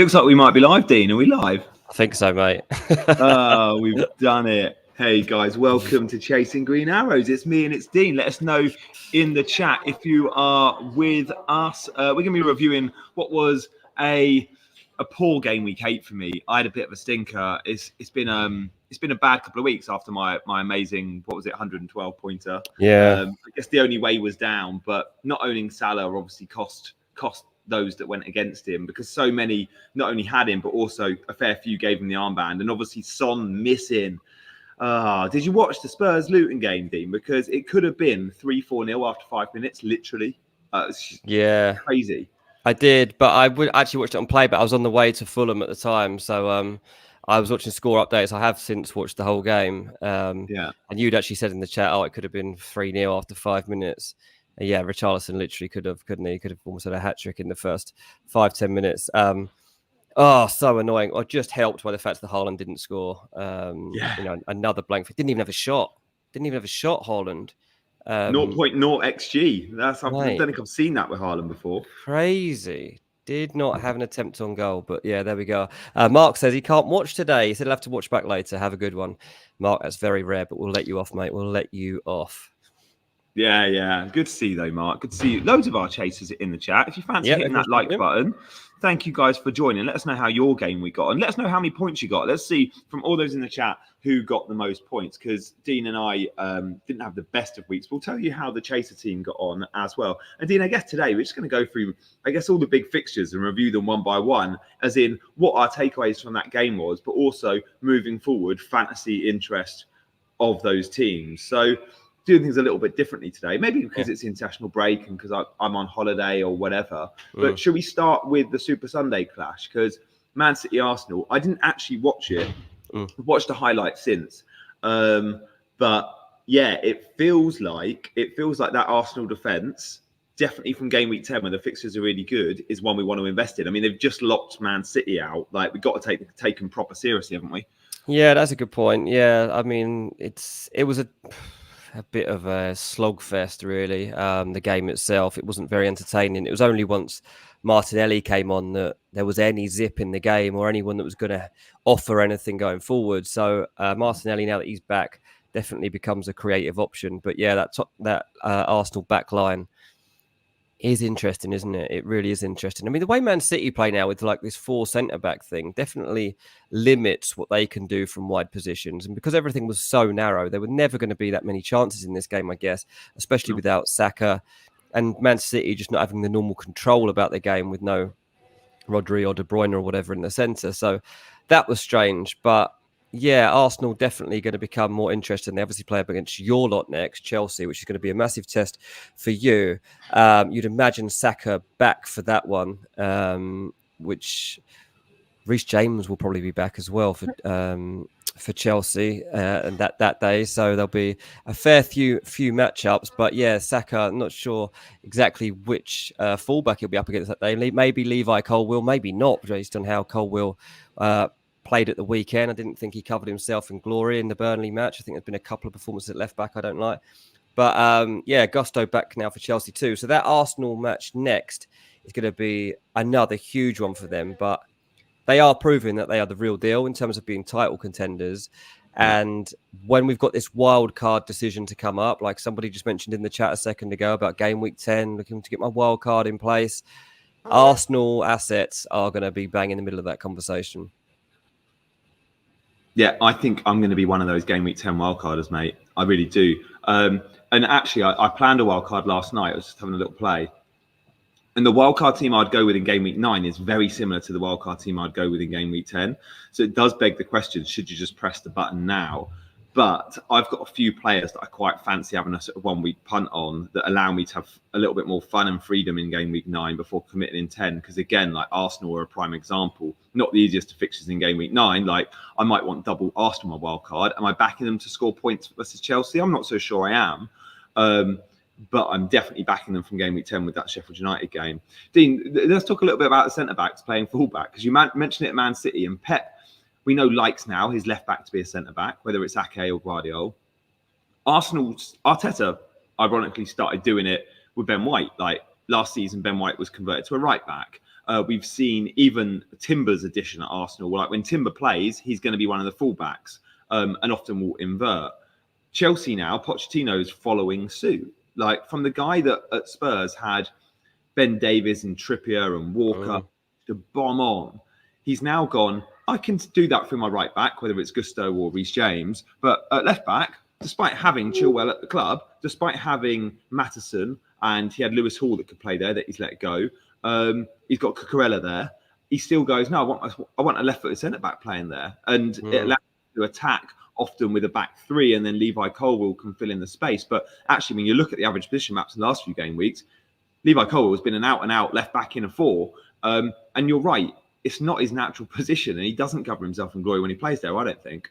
Looks like we might be live, Dean. Are we live? I think so, mate. Oh, we've done it. Hey, guys, welcome to Chasing Green Arrows. It's me and it's Dean. Let us know in the chat if you are with us. We're going to be reviewing what was a poor game week 8 for me. I had a bit of a stinker. It's been a bad couple of weeks after my amazing, 112 pointer. Yeah. I guess the only way was down, but not owning Salah obviously cost those that went against him, because so many not only had him but also a fair few gave him the armband, and obviously Son missing. Did you watch the Spurs Luton game, Dean? Because it could have been 3-4-0 after 5 minutes, literally. Yeah, crazy. I did, but I would actually watched it on play, but I was on the way to Fulham at the time, so I was watching score updates. I have since watched the whole game. Yeah, and you'd actually said in the chat, it could have been 3-0 after 5 minutes. Yeah, Richarlison literally couldn't he? Could have almost had a hat trick in the first 5-10 minutes. So annoying. Or just helped by the fact that Haaland didn't score. Another blank. Didn't even have a shot. Haaland. 0.0 XG. I don't think I've seen that with Haaland before. Crazy. Did not have an attempt on goal, but yeah, there we go. Mark says he can't watch today. He said he'll have to watch back later. Have a good one. Mark, that's very rare, but we'll let you off, mate. We'll let you off. Yeah. Good to see you, though, Mark. Good to see you. Loads of our chasers in the chat. If you fancy hitting that like button, thank you guys for joining. Let us know how your game week got, and let us know how many points you got. Let's see from all those in the chat who got the most points, because Dean and I didn't have the best of weeks. We'll tell you how the chaser team got on as well. And Dean, I guess today we're just going to go through, all the big fixtures and review them one by one, as in what our takeaways from that game was, but also moving forward, fantasy interest of those teams. So doing things a little bit differently today, maybe because it's international break and because I'm on holiday or whatever. But should we start with the Super Sunday clash? Because Man City Arsenal, I didn't actually watch it. I've watched the highlights since, but yeah, it feels like that Arsenal defense, definitely from game week 10, when the fixtures are really good, is one we want to invest in. I mean, they've just locked Man City out. Like, we've got to take them proper seriously, haven't we? Yeah, that's a good point. Yeah, I mean, it was a bit of a slogfest, really. The game itself, it wasn't very entertaining. It was only once Martinelli came on that there was any zip in the game or anyone that was going to offer anything going forward. So Martinelli, now that he's back, definitely becomes a creative option. But yeah, that Arsenal back line is interesting, isn't it? It really is interesting. I mean, the way Man City play now with like this 4 centre-back thing definitely limits what they can do from wide positions. And because everything was so narrow, there were never going to be that many chances in this game, I guess, especially without Saka, and Man City just not having the normal control about the game with no Rodri or De Bruyne or whatever in the centre. So that was strange. But yeah, Arsenal definitely going to become more interesting. They obviously play up against your lot next, Chelsea, which is going to be a massive test for you. You'd imagine Saka back for that one, which Reece James will probably be back as well for Chelsea and that day. So there'll be a fair few matchups. But yeah, Saka, not sure exactly which fullback he'll be up against that day. Maybe Levi Colwill, maybe not, based on how Colwill played at the weekend. I didn't think he covered himself in glory in the Burnley match. I think there's been a couple of performances at left back I don't like. But yeah, Gusto back now for Chelsea too. So that Arsenal match next is going to be another huge one for them. But they are proving that they are the real deal in terms of being title contenders. And when we've got this wild card decision to come up, like somebody just mentioned in the chat a second ago about game week 10, looking to get my wild card in place, Arsenal assets are going to be bang in the middle of that conversation. Yeah, I think I'm going to be one of those game week 10 wildcarders, mate. I really do. And actually, I planned a wildcard last night. I was just having a little play. And the wildcard team I'd go with in game week 9 is very similar to the wildcard team I'd go with in game week 10. So it does beg the question, should you just press the button now? But I've got a few players that I quite fancy having a sort of 1 week punt on that allow me to have a little bit more fun and freedom in game week 9 before committing in 10. Because again, like Arsenal are a prime example, not the easiest of fixtures in game week 9. Like I might want double Arsenal my wild card. Am I backing them to score points versus Chelsea? I'm not so sure I am. But I'm definitely backing them from game week 10 with that Sheffield United game. Dean, let's talk a little bit about the centre-backs playing full-back, because you mentioned it at Man City, and Pep, we know, likes now his left-back to be a centre-back, whether it's Ake or Guardiola. Arteta, ironically, started doing it with Ben White. Like last season, Ben White was converted to a right-back. We've seen even Timber's addition at Arsenal. Like when Timber plays, he's going to be one of the fullbacks, and often will invert. Chelsea now, Pochettino's following suit. Like from the guy that at Spurs had Ben Davies and Trippier and Walker to bomb on, he's now gone, I can do that through my right back, whether it's Gusto or Reece James. But at left back, despite having Chilwell at the club, despite having Maddison, and he had Lewis Hall that could play there that he's let go, he's got Cucurella there. He still goes, no, I want a left-footed centre-back playing there. And it allows him to attack often with a back three, and then Levi Colwill can fill in the space. But actually, when you look at the average position maps in the last few game weeks, Levi Colwill has been an out-and-out left-back in a 4. And you're right, it's not his natural position, and he doesn't cover himself in glory when he plays there, I don't think.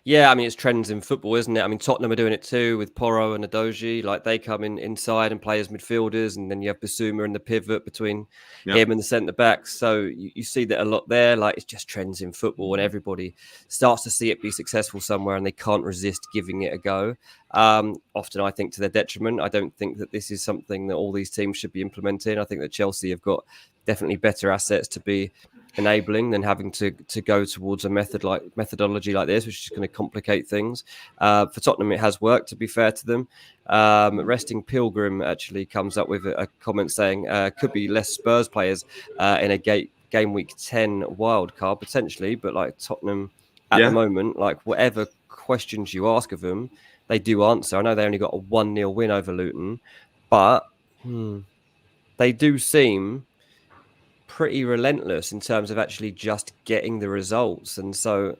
Yeah, I mean, it's trends in football, isn't it? I mean, Tottenham are doing it too with Porro and Adoji. Like, they come in inside and play as midfielders, and then you have Bissouma and the pivot between him and the centre-backs. So you see that a lot there. Like, it's just trends in football, and everybody starts to see it be successful somewhere, and they can't resist giving it a go. Often, I think, to their detriment. I don't think that this is something that all these teams should be implementing. I think that Chelsea have got definitely better assets to be enabling than having to go towards a methodology like this, which is going to complicate things. For Tottenham, it has worked, to be fair to them. Resting Pilgrim actually comes up with a comment saying could be less Spurs players in a game week 10 wild card potentially, but like Tottenham at the moment, like whatever questions you ask of them, they do answer. I know they only got a 1-0 win over Luton, but they do seem pretty relentless in terms of actually just getting the results. And so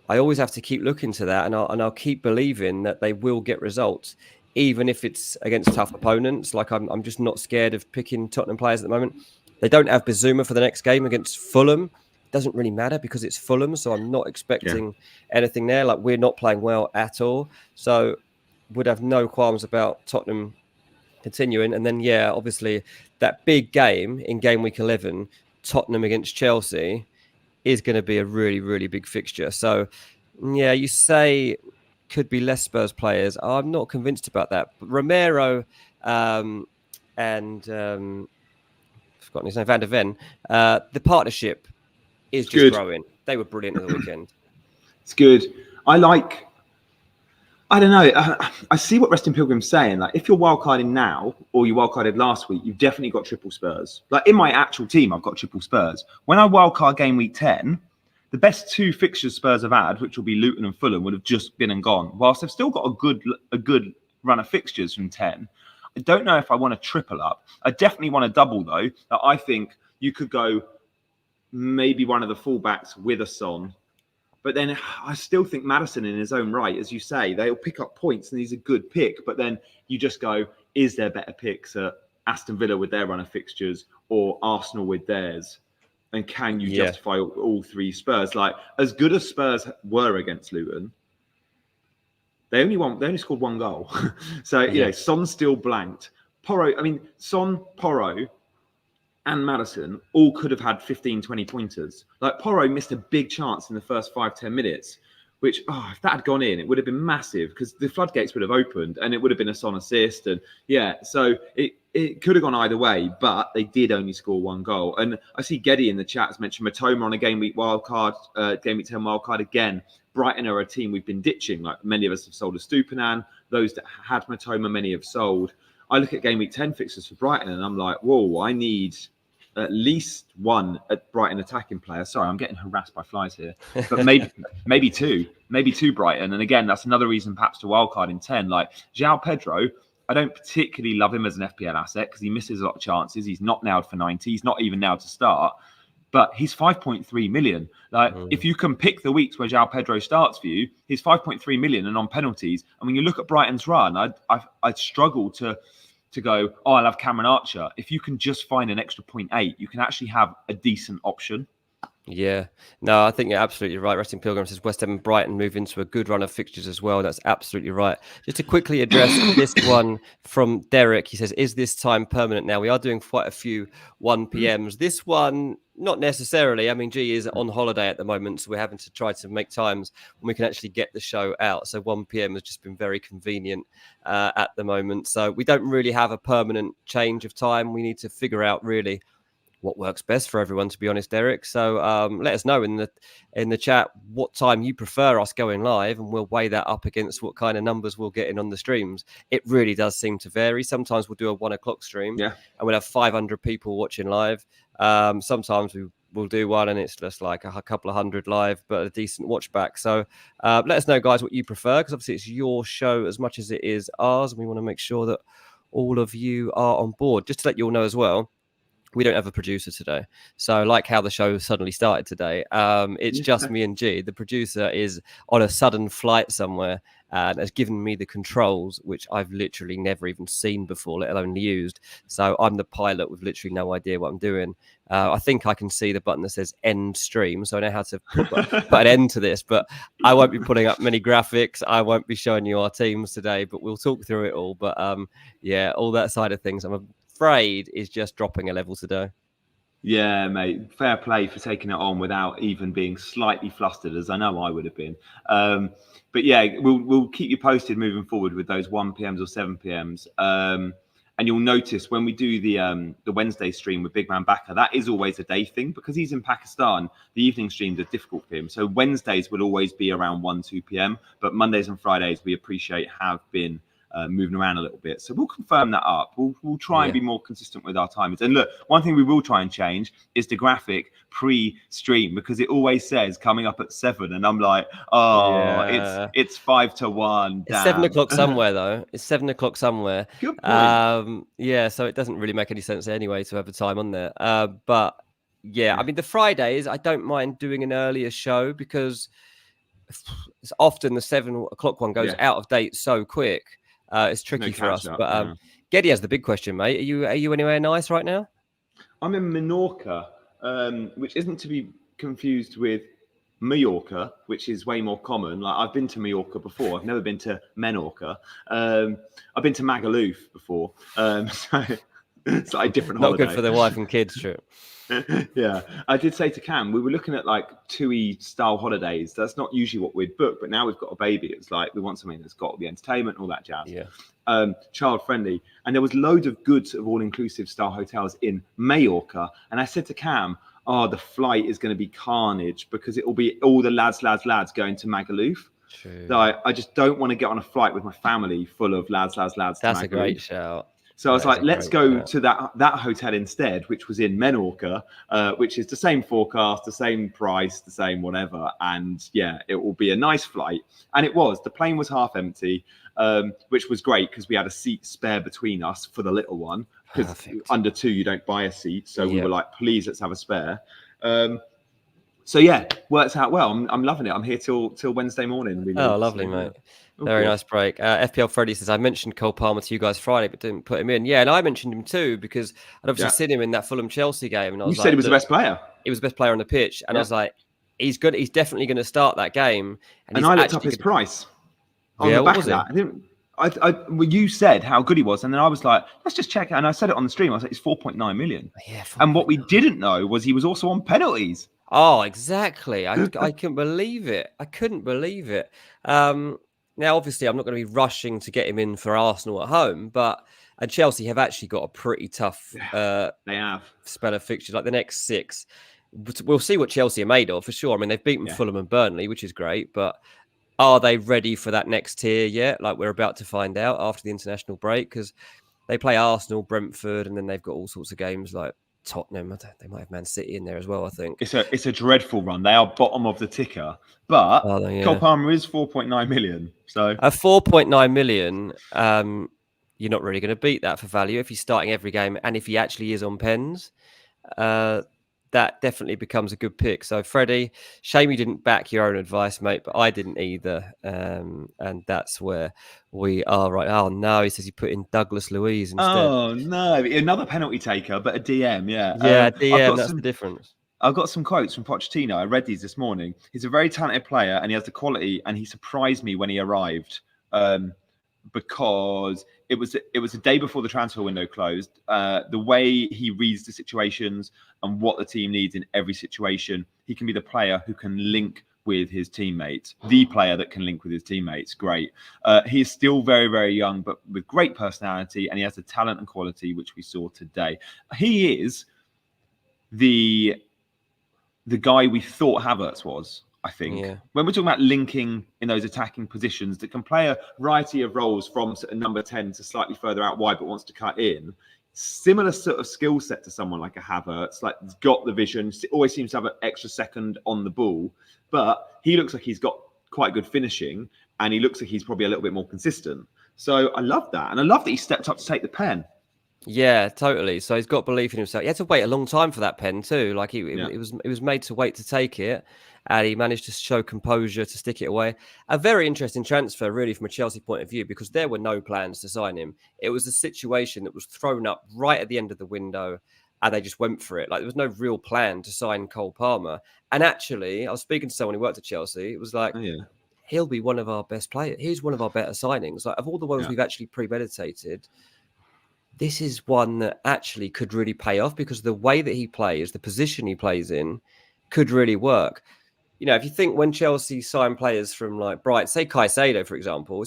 I always have to keep looking to that, and I'll keep believing that they will get results, even if it's against tough opponents. Like I'm just not scared of picking Tottenham players at the moment. They don't have Bissouma for the next game against Fulham. It doesn't really matter because it's Fulham, so I'm not expecting anything there. Like, we're not playing well at all, so would have no qualms about Tottenham continuing. And then, obviously, that big game in game week 11, Tottenham against Chelsea, is going to be a really, really big fixture. So, you say could be less Spurs players. I'm not convinced about that. But Romero and I've forgotten his name, Van der Ven, the partnership is just growing. They were brilliant at the weekend. It's good. I don't know. I see what Resting Pilgrim's saying. Like, if you're wildcarding now, or you wildcarded last week, you've definitely got triple Spurs. Like, in my actual team, I've got triple Spurs. When I wildcard game week 10, the best 2 fixtures Spurs have had, which will be Luton and Fulham, would have just been and gone. Whilst they've still got a good run of fixtures from 10, I don't know if I want to triple up. I definitely want to double, though. That I think you could go maybe one of the fullbacks with a Son. But then I still think Maddison, in his own right, as you say, they'll pick up points and he's a good pick. But then you just go, is there better picks at Aston Villa with their run of fixtures or Arsenal with theirs? And can you justify all 3 Spurs? Like, as good as Spurs were against Luton, they only scored 1 goal. So, Son still blanked. Son, Porro, and Maddison all could have had 15, 20 pointers. Like, Porro missed a big chance in the first 5-10 minutes, which, if that had gone in, it would have been massive because the floodgates would have opened and it would have been a Son assist. And so it could have gone either way, but they did only score 1 goal. And I see Geddy in the chat has mentioned Matoma on a game week 10 wildcard again. Brighton are a team we've been ditching. Like, many of us have sold a Stupinan. Those that had Matoma, many have sold. I look at game week 10 fixtures for Brighton and I'm like, whoa, I need at least 1 at Brighton attacking player. Sorry, I'm getting harassed by flies here. But maybe 2. Maybe 2 Brighton. And again, that's another reason perhaps to wildcard in 10. Like, João Pedro, I don't particularly love him as an FPL asset because he misses a lot of chances. He's not nailed for 90. He's not even nailed to start. But he's 5.3 million. Like, if you can pick the weeks where João Pedro starts for you, he's 5.3 million and on penalties. And when you look at Brighton's run, I'd struggle to go, I'll have Cameron Archer. If you can just find an extra 0.8, you can actually have a decent option. Yeah, no, I think you're absolutely right. Resting Pilgrim says West Ham and Brighton move into a good run of fixtures as well. That's absolutely right. Just to quickly address this one from Derek, he says, is this time permanent now? We are doing quite a few 1 p.m s. This one, not necessarily. I mean, G is on holiday at the moment, so we're having to try to make times when we can actually get the show out. So 1 p.m has just been very convenient at the moment. So we don't really have a permanent change of time. We need to figure out really what works best for everyone, to be honest, Derek. So let us know in the chat what time you prefer us going live, and we'll weigh that up against what kind of numbers we'll get in on the streams. It really does seem to vary. Sometimes we'll do a 1 o'clock stream, and we'll have 500 people watching live. Sometimes we'll do one and it's just like a couple of hundred live, but a decent watch back. So let us know, guys, what you prefer, because obviously it's your show as much as it is ours, and we want to make sure that all of you are on board. Just to let you all know as well, we don't have a producer today. So like how the show suddenly started today, it's just me and G. The producer is on a sudden flight somewhere and has given me the controls, which I've literally never even seen before, let alone used. So I'm the pilot with literally no idea what I'm doing. I think I can see the button that says end stream, so I know how to put an end to this, but I won't be putting up many graphics. I won't be showing you our teams today, but we'll talk through it all. But yeah, all that side of things, I'm afraid, is just dropping a level today. Yeah, mate. Fair play for taking it on without even being slightly flustered, as I know I would have been. But yeah, we'll keep you posted moving forward with those 1 p.m.s or 7 p.m.s. And you'll notice when we do the Wednesday stream with Big Man Backer, that is always a day thing because he's in Pakistan. The evening streams are difficult for him, so Wednesdays will always be around 1-2 p.m. But Mondays and Fridays we appreciate have been moving around a little bit. So we'll confirm that up. We'll try and be more consistent with our timings. And look, one thing we will try and change is the graphic pre-stream, because it always says coming up at 7, and I'm like, it's 5 to 1. It's 7 o'clock somewhere though. It's 7 o'clock somewhere. Good point. Yeah, so it doesn't really make any sense anyway to have a time on there. But yeah, I mean the Fridays, I don't mind doing an earlier show because it's often the 7 o'clock one goes out of date so quick. It's tricky for us. But Geddy has the big question, mate. Are you anywhere nice right now? I'm in Menorca, which isn't to be confused with Mallorca, which is way more common. Like I've been to Mallorca before. I've never been to Menorca. I've been to Magaluf before. So it's like a different holiday. Not good for the wife and kids trip. Yeah, I did say to Cam, we were looking at like TUI style holidays. That's not usually what we'd book, but now we've got a baby. It's like we want something that's got all the entertainment, all that jazz. Yeah. Child friendly, and there was loads of good sort of all inclusive style hotels in Mallorca. And I said to Cam, "Oh, the flight is going to be carnage because it will be all the lads going to Magaluf." True. So I just don't want to get on a flight with my family full of lads. That's a great shout. So I was like, let's go to that hotel instead, which was in Menorca, which is the same forecast, the same price, the same whatever. And yeah, it will be a nice flight. And it was. The plane was half empty, which was great because we had a seat spare between us for the little one. Because under 2, you don't buy a seat. So we were like, please, let's have a spare. So yeah, works out well. I'm loving it. I'm here till Wednesday morning. Really. Oh, lovely, mate. Very nice break. FPL Freddy says, I mentioned Cole Palmer to you guys Friday, but didn't put him in. Yeah, and I mentioned him too, because I'd obviously seen him in that Fulham Chelsea game. And I was said he was the best player. He was the best player on the pitch. And I was like, he's good. He's definitely going to start that game. And I looked up his price on the back of that. Well, you said how good he was, and then I was like, let's just check it. And I said it on the stream. I was like, it's 4.9 million. Yeah, and what we didn't know was he was also on penalties. Oh, exactly. I couldn't believe it. I couldn't believe it. Now, obviously, I'm not going to be rushing to get him in for Arsenal at home, and Chelsea have actually got a pretty tough spell of fixtures, like the next 6. But we'll see what Chelsea are made of for sure. I mean, they've beaten Fulham and Burnley, which is great, but are they ready for that next tier yet? Like we're about to find out after the international break, because they play Arsenal, Brentford, and then they've got all sorts of games like Tottenham. They might have Man City in there as well, I think. It's a dreadful run. They are bottom of the ticker, but Cole Palmer is 4.9 million. So at 4.9 million, you're not really going to beat that for value if he's starting every game, and if he actually is on pens. That definitely becomes a good pick. So, Freddie, shame you didn't back your own advice, mate, but I didn't either. And that's where we are right. Oh, no, he says he put in Douglas Luiz instead. Oh, no, another penalty taker, but a DM, Yeah, DM, that's the difference. I've got some quotes from Pochettino. I read these this morning. He's a very talented player, and he has the quality, and he surprised me when he arrived. Because it was a day before the transfer window closed. The way he reads the situations and what the team needs in every situation, he can be the player who can link with his teammates, the player that can link with his teammates. Great. He is still very, very young, but with great personality, and he has the talent and quality which we saw today. He is the guy we thought Havertz was. I think when we're talking about linking in those attacking positions that can play a variety of roles from number 10 to slightly further out wide, but wants to cut in. Similar sort of skill set to someone like a Havertz, like he's got the vision, always seems to have an extra second on the ball, but he looks like he's got quite good finishing, and he looks like he's probably a little bit more consistent. So I love that, and I love that he stepped up to take the pen. Yeah, totally. So he's got belief in himself. He had to wait a long time for that pen too. Like it was made to wait to take it, and he managed to show composure to stick it away. A very interesting transfer, really, from a Chelsea point of view, because there were no plans to sign him. It was a situation that was thrown up right at the end of the window, and they just went for it. Like there was no real plan to sign Cole Palmer. And actually, I was speaking to someone who worked at Chelsea. It was like, he'll be one of our best players. He's one of our better signings. Like of all the ones we've actually premeditated, this is one that actually could really pay off because the way that he plays, the position he plays in, could really work. You know, if you think when Chelsea sign players from like Brighton, say Caicedo, for example,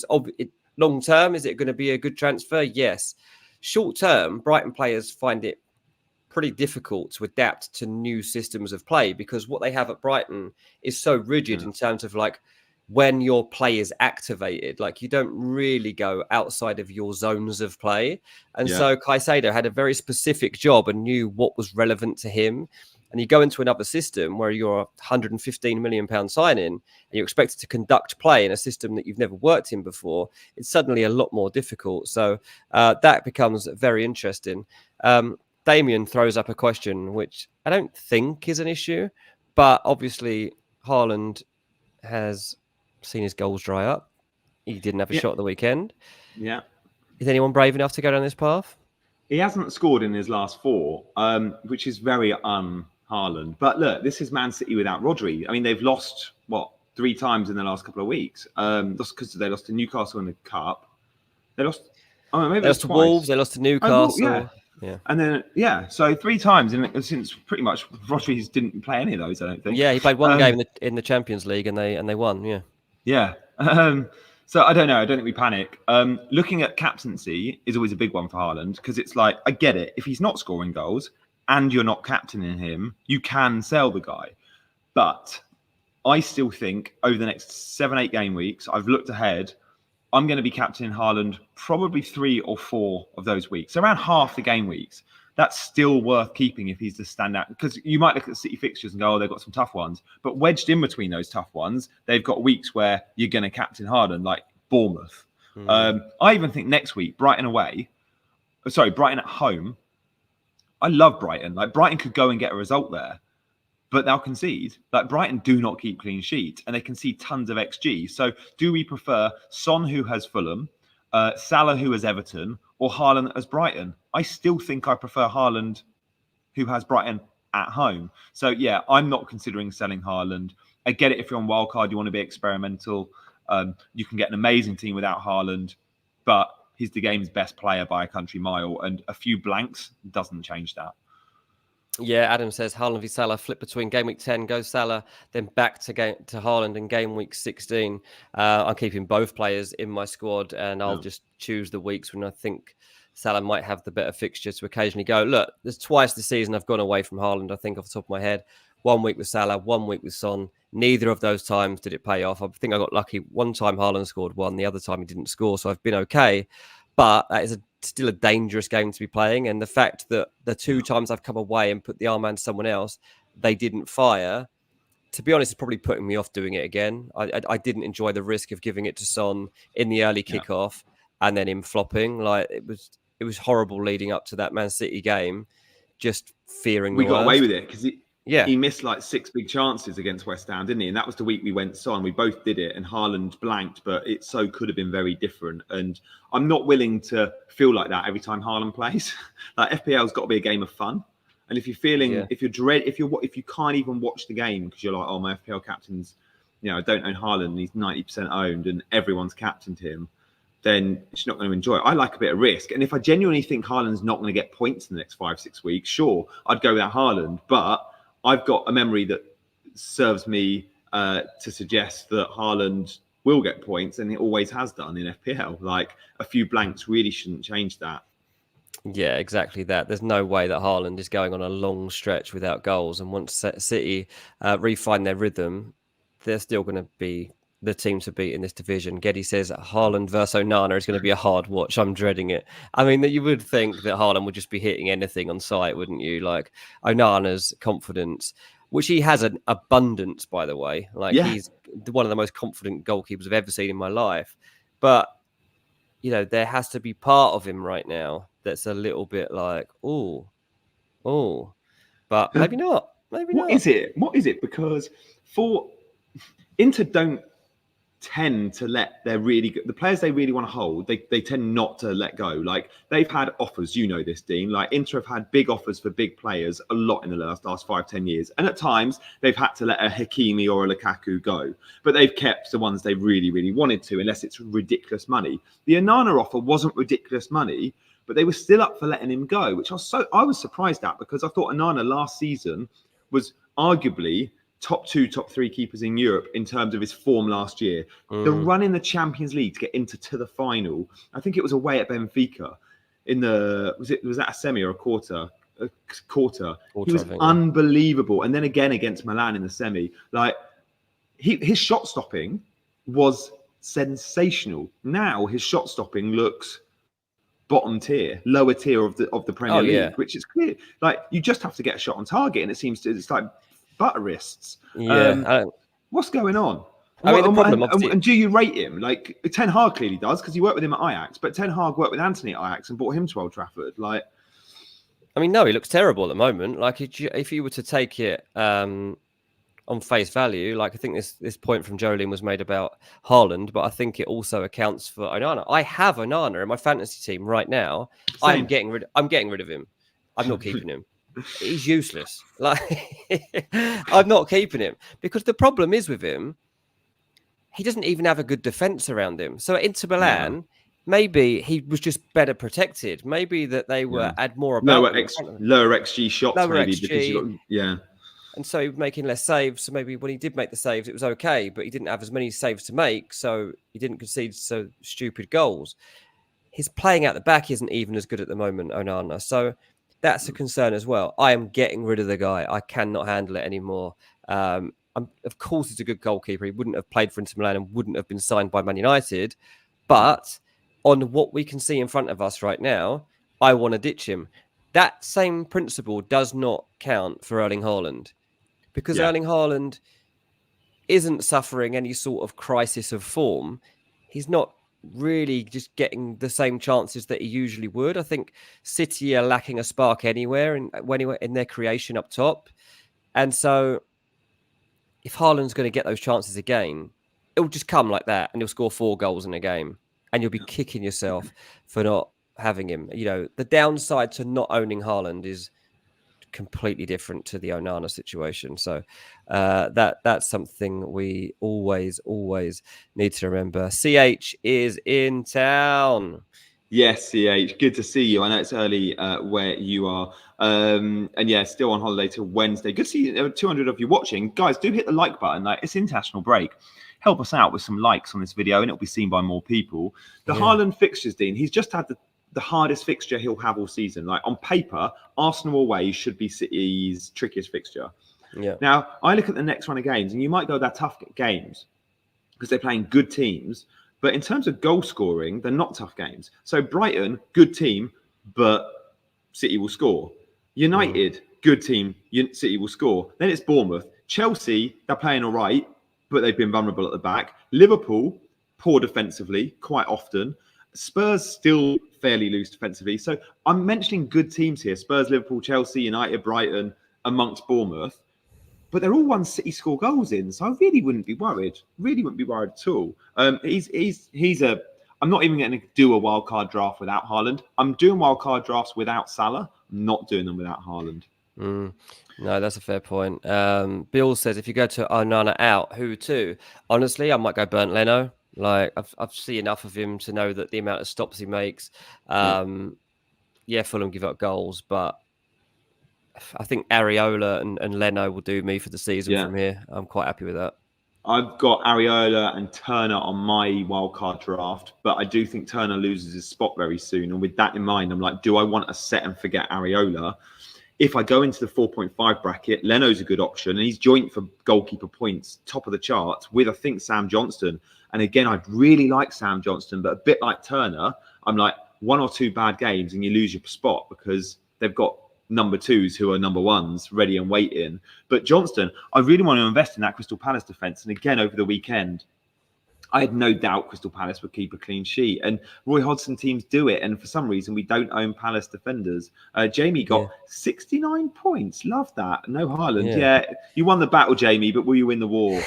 long term, is it going to be a good transfer? Yes. Short term, Brighton players find it pretty difficult to adapt to new systems of play because what they have at Brighton is so rigid in terms of like when your play is activated, like you don't really go outside of your zones of play. And so Caicedo had a very specific job and knew what was relevant to him. And you go into another system where you're a £115 million signing and you're expected to conduct play in a system that you've never worked in before. It's suddenly a lot more difficult. So that becomes very interesting. Damien throws up a question, which I don't think is an issue, but obviously Haaland has seen his goals dry up. He didn't have a shot at the weekend. Yeah. Is anyone brave enough to go down this path? He hasn't scored in his last four, which is very Haaland. But look, this is Man City without Rodri. I mean, they've lost, 3 times in the last couple of weeks. Just because they lost to Newcastle in the Cup. They lost... maybe they lost to Wolves, they lost to Newcastle. Yeah. And then, so 3 times since pretty much Rodri didn't play any of those, I don't think. Yeah, he played one game in the Champions League and they won, yeah. Yeah. So I don't know. I don't think we panic. Looking at captaincy is always a big one for Haaland because it's like, I get it. If he's not scoring goals and you're not captaining him, you can sell the guy. But I still think over the next 7-8 game weeks, I've looked ahead, I'm going to be captaining Haaland probably 3 or 4 of those weeks. So around half the game weeks. That's still worth keeping if he's the standout. Because you might look at the City fixtures and go, oh, they've got some tough ones. But wedged in between those tough ones, they've got weeks where you're going to captain Haaland, like Bournemouth. I even think next week, Brighton at home. I love Brighton. Like Brighton could go and get a result there, but they'll concede. Like Brighton do not keep clean sheets and they concede tons of XG. So do we prefer Son, who has Fulham, Salah, who has Everton, or Haaland as Brighton? I still think I prefer Haaland, who has Brighton at home. So, yeah, I'm not considering selling Haaland. I get it if you're on wildcard, you want to be experimental. You can get an amazing team without Haaland, but he's the game's best player by a country mile, and a few blanks doesn't change that. Yeah, Adam says Haaland v Salah, flip between game week 10, go Salah, then back to Haaland in game week 16. I'm keeping both players in my squad, and I'll just choose the weeks when I think Salah might have the better fixture to occasionally go. Look, there's twice this season I've gone away from Haaland, I think, off the top of my head. 1 week with Salah, 1 week with Son. Neither of those times did it pay off. I think I got lucky. One time Haaland scored 1, the other time he didn't score, so I've been okay. But that is still a dangerous game to be playing. And the fact that the 2 times I've come away and put the armband to someone else, they didn't fire, to be honest, it's probably putting me off doing it again. I didn't enjoy the risk of giving it to Son in the early kickoff and then him flopping. Like it was horrible leading up to that Man City game, just fearing we the got worst. away with it because he missed like 6 big chances against West Ham, didn't he? And that was the week we went Son. We both did it and Haaland blanked, but it so could have been very different. And I'm not willing to feel like that every time Haaland plays. Like FPL's got to be a game of fun. And if you're feeling, if you can't even watch the game because you're like, oh, my FPL captain's, I don't own Haaland and he's 90% owned and everyone's captained him, then it's not going to enjoy it. I like a bit of risk. And if I genuinely think Haaland's not going to get points in the next 5-6 weeks, sure, I'd go without Haaland. But I've got a memory that serves me to suggest that Haaland will get points, and it always has done in FPL. Like a few blanks really shouldn't change that. Yeah, exactly that. There's no way that Haaland is going on a long stretch without goals. And once City refine their rhythm, they're still going to be the team to beat in this division. Geddy says Haaland versus Onana is going to be a hard watch. I'm dreading it. I mean, that you would think that Haaland would just be hitting anything on sight, wouldn't you? Like Onana's confidence, which he has an abundance, by the way. Like Yeah. he's one of the most confident goalkeepers I've ever seen in my life. But there has to be part of him right now that's a little bit like, oh, but maybe not. Maybe What not. is it? What is it? Because for Inter don't tend to let their really good, the players they really want to hold, they tend not to let go. Like they've had offers, you know this, Dean. Like Inter have had big offers for big players a lot in the last 5-10 years, and at times they've had to let a Hakimi or a Lukaku go, but they've kept the ones they really wanted to, unless it's ridiculous money. The Onana offer wasn't ridiculous money, but they were still up for letting him go, which I was surprised at, because I thought Onana last season was arguably top 2, top 3 keepers in Europe in terms of his form last year. The run in the Champions League to get to the final, I think it was away at Benfica in the, was that a semi or a quarter? A quarter. He was unbelievable. And then again against Milan in the semi. Like his shot stopping was sensational. Now his shot stopping looks bottom tier, lower tier of the Premier League, which is clear. Like you just have to get a shot on target, and it seems it's like butter wrists. Yeah. What's going on? I mean, the problem, obviously, and do you rate him? Like Ten Hag clearly does, because he worked with him at Ajax, but Ten Hag worked with Anthony at Ajax and brought him to Old Trafford. Like, I mean, no, he looks terrible at the moment. Like if you were to take it on face value, like I think this point from Jolene was made about Haaland, but I think it also accounts for Onana. I have Onana in my fantasy team right now. Same. I'm getting rid of him. I'm not keeping him. He's useless. Like I'm not keeping him, because the problem is with him, he doesn't even have a good defense around him. So at Inter Milan, maybe he was just better protected. Maybe that they were had more about lower XG shots, maybe XG. Because you got and so he was making less saves. So maybe when he did make the saves, it was okay, but he didn't have as many saves to make, so he didn't concede so stupid goals. His playing out the back isn't even as good at the moment, Onana. So that's a concern as well. I am getting rid of the guy. I cannot handle it anymore. Of course, he's a good goalkeeper. He wouldn't have played for Inter Milan and wouldn't have been signed by Man United. But on what we can see in front of us right now, I want to ditch him. That same principle does not count for Erling Haaland, because Erling Haaland isn't suffering any sort of crisis of form. He's not really just getting the same chances that he usually would. I think City are lacking a spark anywhere in their creation up top. And so if Haaland's going to get those chances again, it'll just come like that, and he'll score 4 goals in a game, and you'll be kicking yourself for not having him. The downside to not owning Haaland is completely different to the Onana situation. So that's something we always need to remember. CH is in town. Yes, CH, good to see you. I know it's early where you are. And yeah, still on holiday till Wednesday. Good to see you. There are 200 of you watching. Guys, do hit the like button. Like, it's international break. Help us out with some likes on this video, and it'll be seen by more people. The Haaland fixtures, Dean, he's just had the hardest fixture he'll have all season. Like on paper, Arsenal away should be City's trickiest fixture. Yeah. Now, I look at the next run of games, and you might go, they're tough games because they're playing good teams. But in terms of goal scoring, they're not tough games. So Brighton, good team, but City will score. United, good team, City will score. Then it's Bournemouth. Chelsea, they're playing all right, but they've been vulnerable at the back. Liverpool, poor defensively, quite often. Spurs still fairly loose defensively. So I'm mentioning good teams here. Spurs, Liverpool, Chelsea, United, Brighton, amongst Bournemouth. But they're all one City score goals in. So I really wouldn't be worried. Really wouldn't be worried at all. I'm not even going to do a wildcard draft without Haaland. I'm doing wildcard drafts without Salah. I'm not doing them without Haaland. No, that's a fair point. Bill says, if you go to Onana out, who to? Honestly, I might go Bernd Leno. Like I've seen enough of him to know that the amount of stops he makes. Fulham give up goals, but I think Areola and Leno will do me for the season from here. I'm quite happy with that. I've got Areola and Turner on my wildcard draft, but I do think Turner loses his spot very soon. And with that in mind, I'm like, do I want to set and forget Areola? If I go into the 4.5 bracket, Leno's a good option, and he's joint for goalkeeper points, top of the charts, with, I think, Sam Johnston. And again, I'd really like Sam Johnston, but a bit like Turner, I'm like, 1 or 2 bad games and you lose your spot because they've got number 2s who are number 1s ready and waiting. But Johnston, I really want to invest in that Crystal Palace defence. And again, over the weekend, I had no doubt Crystal Palace would keep a clean sheet. And Roy Hodgson teams do it. And for some reason, we don't own Palace defenders. Jamie got 69 points. Love that. No Haaland. Yeah, you won the battle, Jamie, but will you win the war?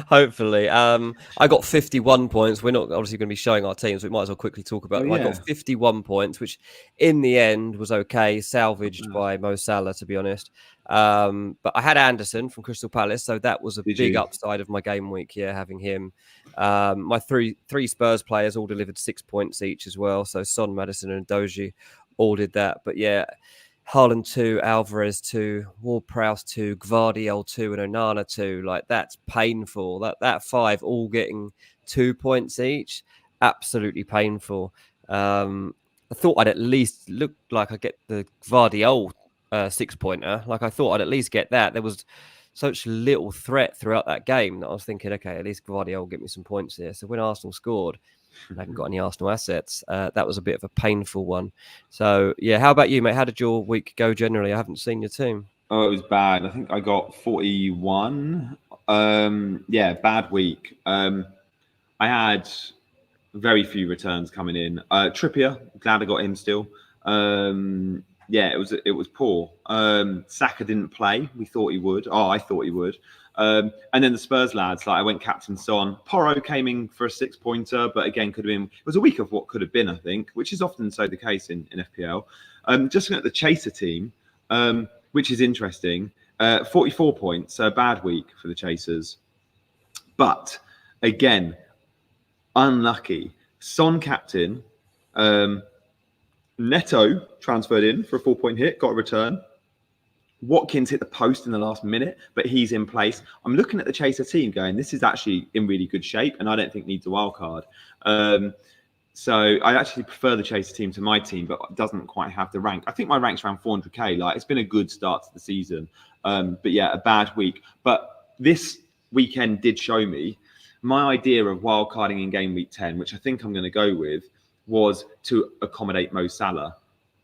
Hopefully. I got 51 points. We're not obviously going to be showing our teams, so we might as well quickly talk about them. I got 51 points, which in the end was okay, salvaged by Mo Salah, to be honest. But I had Anderson from Crystal Palace, so that was a big upside of my game week. Yeah, having him. My three Spurs players all delivered 6 points each as well. So Son, Maddison, and Doji all did that. But yeah, Haaland 2, Alvarez 2, Ward-Prowse 2, Gvardiol 2, and Onana 2. Like, that's painful. That 5 all getting 2 points each. Absolutely painful. I thought I'd at least look like I get the Gvardiol 6-pointer. Like, I thought I'd at least get that. There was such little threat throughout that game that I was thinking, okay, at least Gvardiol will get me some points here. So when Arsenal scored, I haven't got any Arsenal assets. That was a bit of a painful one. So, yeah, how about you, mate? How did your week go generally? I haven't seen your team. Oh, it was bad. I think I got 41. Bad week. I had very few returns coming in. Trippier, glad I got him still. It was poor. Saka didn't play. We thought he would. I thought he would. And then the Spurs lads, like I went captain Son. Porro came in for a 6-pointer, but again, could have been. It was a week of what could have been, I think, which is often so the case in FPL. Just looking at the Chaser team, which is interesting. 44 points, so a bad week for the Chasers. But again, unlucky. Son captain. Neto transferred in for a 4-point hit, got a return. Watkins hit the post in the last minute, but he's in place. I'm looking at the Chaser team going, this is actually in really good shape, and I don't think needs a wild card. So I actually prefer the Chaser team to my team, but it doesn't quite have the rank. I think my rank's around 400k. Like, it's been a good start to the season. But yeah, a bad week. But this weekend did show me my idea of wild carding in game week 10, which I think I'm going to go with, was to accommodate Mo Salah.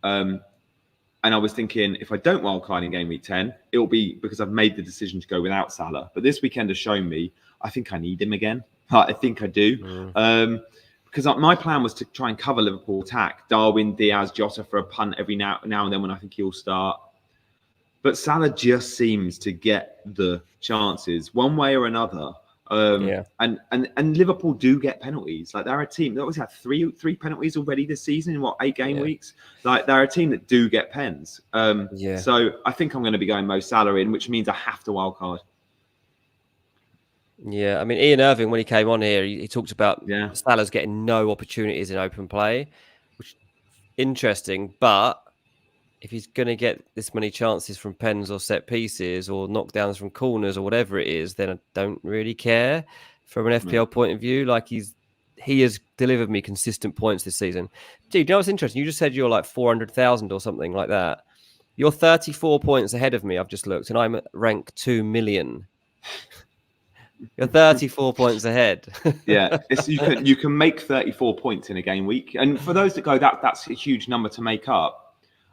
And I was thinking, if I don't wildcard in game week 10, it'll be because I've made the decision to go without Salah. But this weekend has shown me, I think I need him again. I think I do. Because my plan was to try and cover Liverpool attack. Darwin, Diaz, Jota for a punt every now and then when I think he'll start. But Salah just seems to get the chances one way or another. And Liverpool do get penalties. Like, they're a team that always had three penalties already this season in 8 game weeks. Like, they're a team that do get pens. So I think I'm going to be going Mo Salah in, which means I have to wildcard. Yeah, I mean, Ian Irving, when he came on here, he talked about Salah's getting no opportunities in open play, which interesting. But if he's going to get this many chances from pens or set pieces or knockdowns from corners or whatever it is, then I don't really care from an FPL point of view. Like, he has delivered me consistent points this season. Dude, you know what's interesting? You just said you're like 400,000 or something like that. You're 34 points ahead of me, I've just looked, and I'm at rank 2 million. You're 34 points ahead. Yeah, you can make 34 points in a game week. And for those that go, that's a huge number to make up.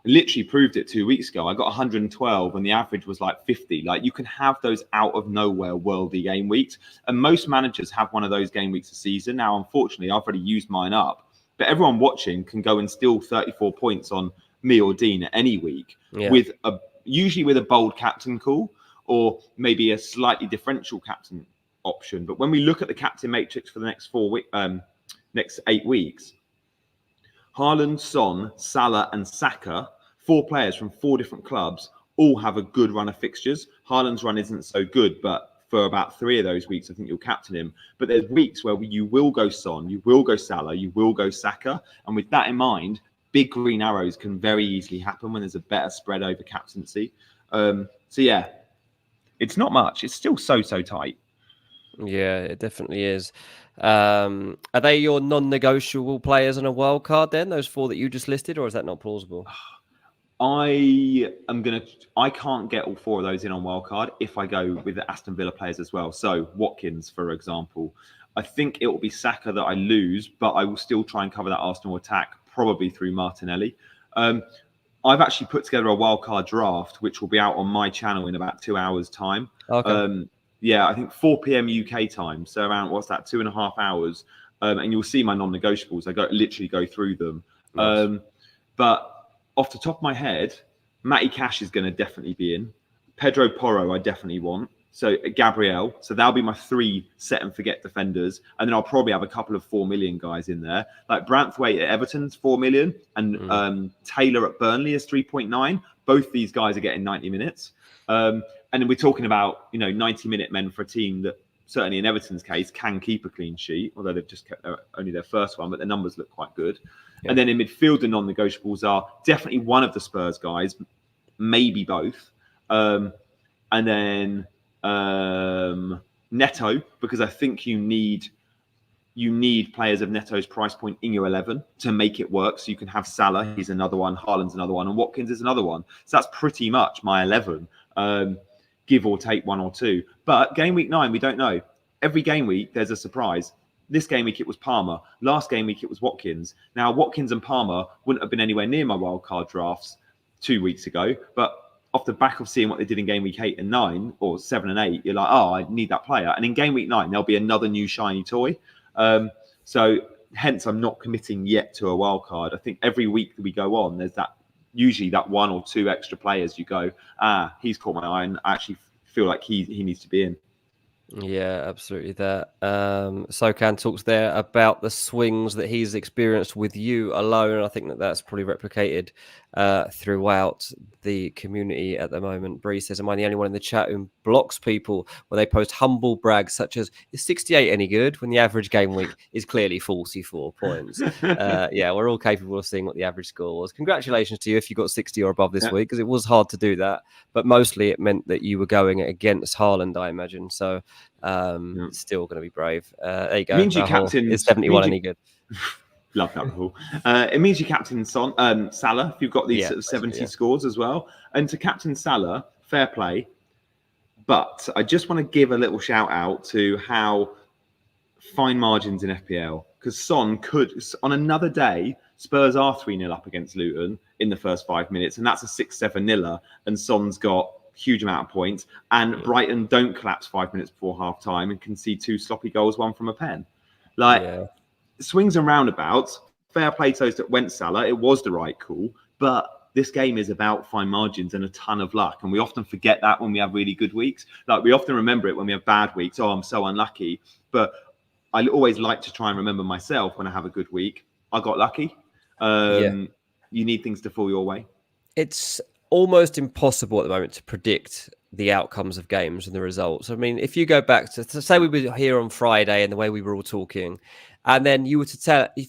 I literally proved it 2 weeks ago. I got 112 and the average was like 50. Like, you can have those out of nowhere worldy game weeks. And most managers have one of those game weeks a season. Now, unfortunately, I've already used mine up. But everyone watching can go and steal 34 points on me or Dean any week usually with a bold captain call or maybe a slightly differential captain option. But when we look at the captain matrix for the next 8 weeks, Haaland, Son, Salah and Saka, 4 players from 4 different clubs, all have a good run of fixtures. Haaland's run isn't so good, but for about 3 of those weeks, I think you'll captain him. But there's weeks where you will go Son, you will go Salah, you will go Saka. And with that in mind, big green arrows can very easily happen when there's a better spread over captaincy. So yeah, it's not much. It's still so tight. Yeah, it definitely is. Are they your non-negotiable players on a wild card then? Those 4 that you just listed, or is that not plausible? I can't get all 4 of those in on wildcard if I go with the Aston Villa players as well. So Watkins, for example, I think it will be Saka that I lose, but I will still try and cover that Arsenal attack, probably through Martinelli. I've actually put together a wildcard draft, which will be out on my channel in about 2 hours' time. Okay. Yeah, I think 4 p.m. UK time. So around, what's that, 2.5 hours. And you'll see my non-negotiables. I literally go through them. Nice. But off the top of my head, Matty Cash is going to definitely be in. Pedro Porro, I definitely want. So Gabriel. So that'll be my 3 set and forget defenders. And then I'll probably have a couple of 4 million guys in there. Like Branthwaite at Everton's 4 million and Taylor at Burnley is 3.9. Both these guys are getting 90 minutes. And then we're talking about, 90-minute men for a team that certainly in Everton's case can keep a clean sheet, although they've just kept only their first one, but their numbers look quite good. Yeah. And then in midfield, the non-negotiables are definitely one of the Spurs guys, maybe both. And then Neto, because I think you need players of Neto's price point in your 11 to make it work. So you can have Salah, he's another one, Haaland's another one, and Watkins is another one. So that's pretty much my 11, give or take 1 or 2. But game week 9, we don't know. Every game week, there's a surprise. This game week, it was Palmer. Last game week, it was Watkins. Now, Watkins and Palmer wouldn't have been anywhere near my wildcard drafts 2 weeks ago. But off the back of seeing what they did in game week 8 and 9, or 7 and 8, you're like, oh, I need that player. And in game week 9, there'll be another new shiny toy. So hence, I'm not committing yet to a wildcard. I think every week that we go on, there's usually that 1 or 2 extra players you go, he's caught my eye and I actually feel like he needs to be in. Yeah, absolutely. That Sokan talks there about the swings that he's experienced with you alone. I think that's probably replicated throughout the community at the moment. Bree says, am I the only one in the chat who blocks people when they post humble brags such as, is 68 any good, when the average game week is clearly 44 points? Yeah, we're all capable of seeing what the average score was. Congratulations to you if you got 60 or above this week, because it was hard to do that. But mostly it meant that you were going against Haaland, I imagine. So still going to be brave. There you go. It means you captain is 71 any good? Love that, Rahul. It means you captain Salah if you've got these sort of 70 scores as well. And to captain Salah, fair play. But I just want to give a little shout out to how fine margins in FPL, because Son could, on another day, Spurs are 3-0 up against Luton in the first 5 minutes, and that's a 6-7-0, and Son's got huge amount of points, and Brighton don't collapse 5 minutes before half time and concede 2 sloppy goals, 1 from a pen. Swings and roundabouts. Fair play to those that went Salah. It was the right call, but this game is about fine margins and a ton of luck, and we often forget that when we have really good weeks. Like, we often remember it when we have bad weeks. Oh, I'm so unlucky. But I always like to try and remember myself when I have a good week. I got lucky. You need things to fall your way. It's almost impossible at the moment to predict the outcomes of games and the results. I mean, if you go back to say we were here on Friday and the way we were all talking, and then if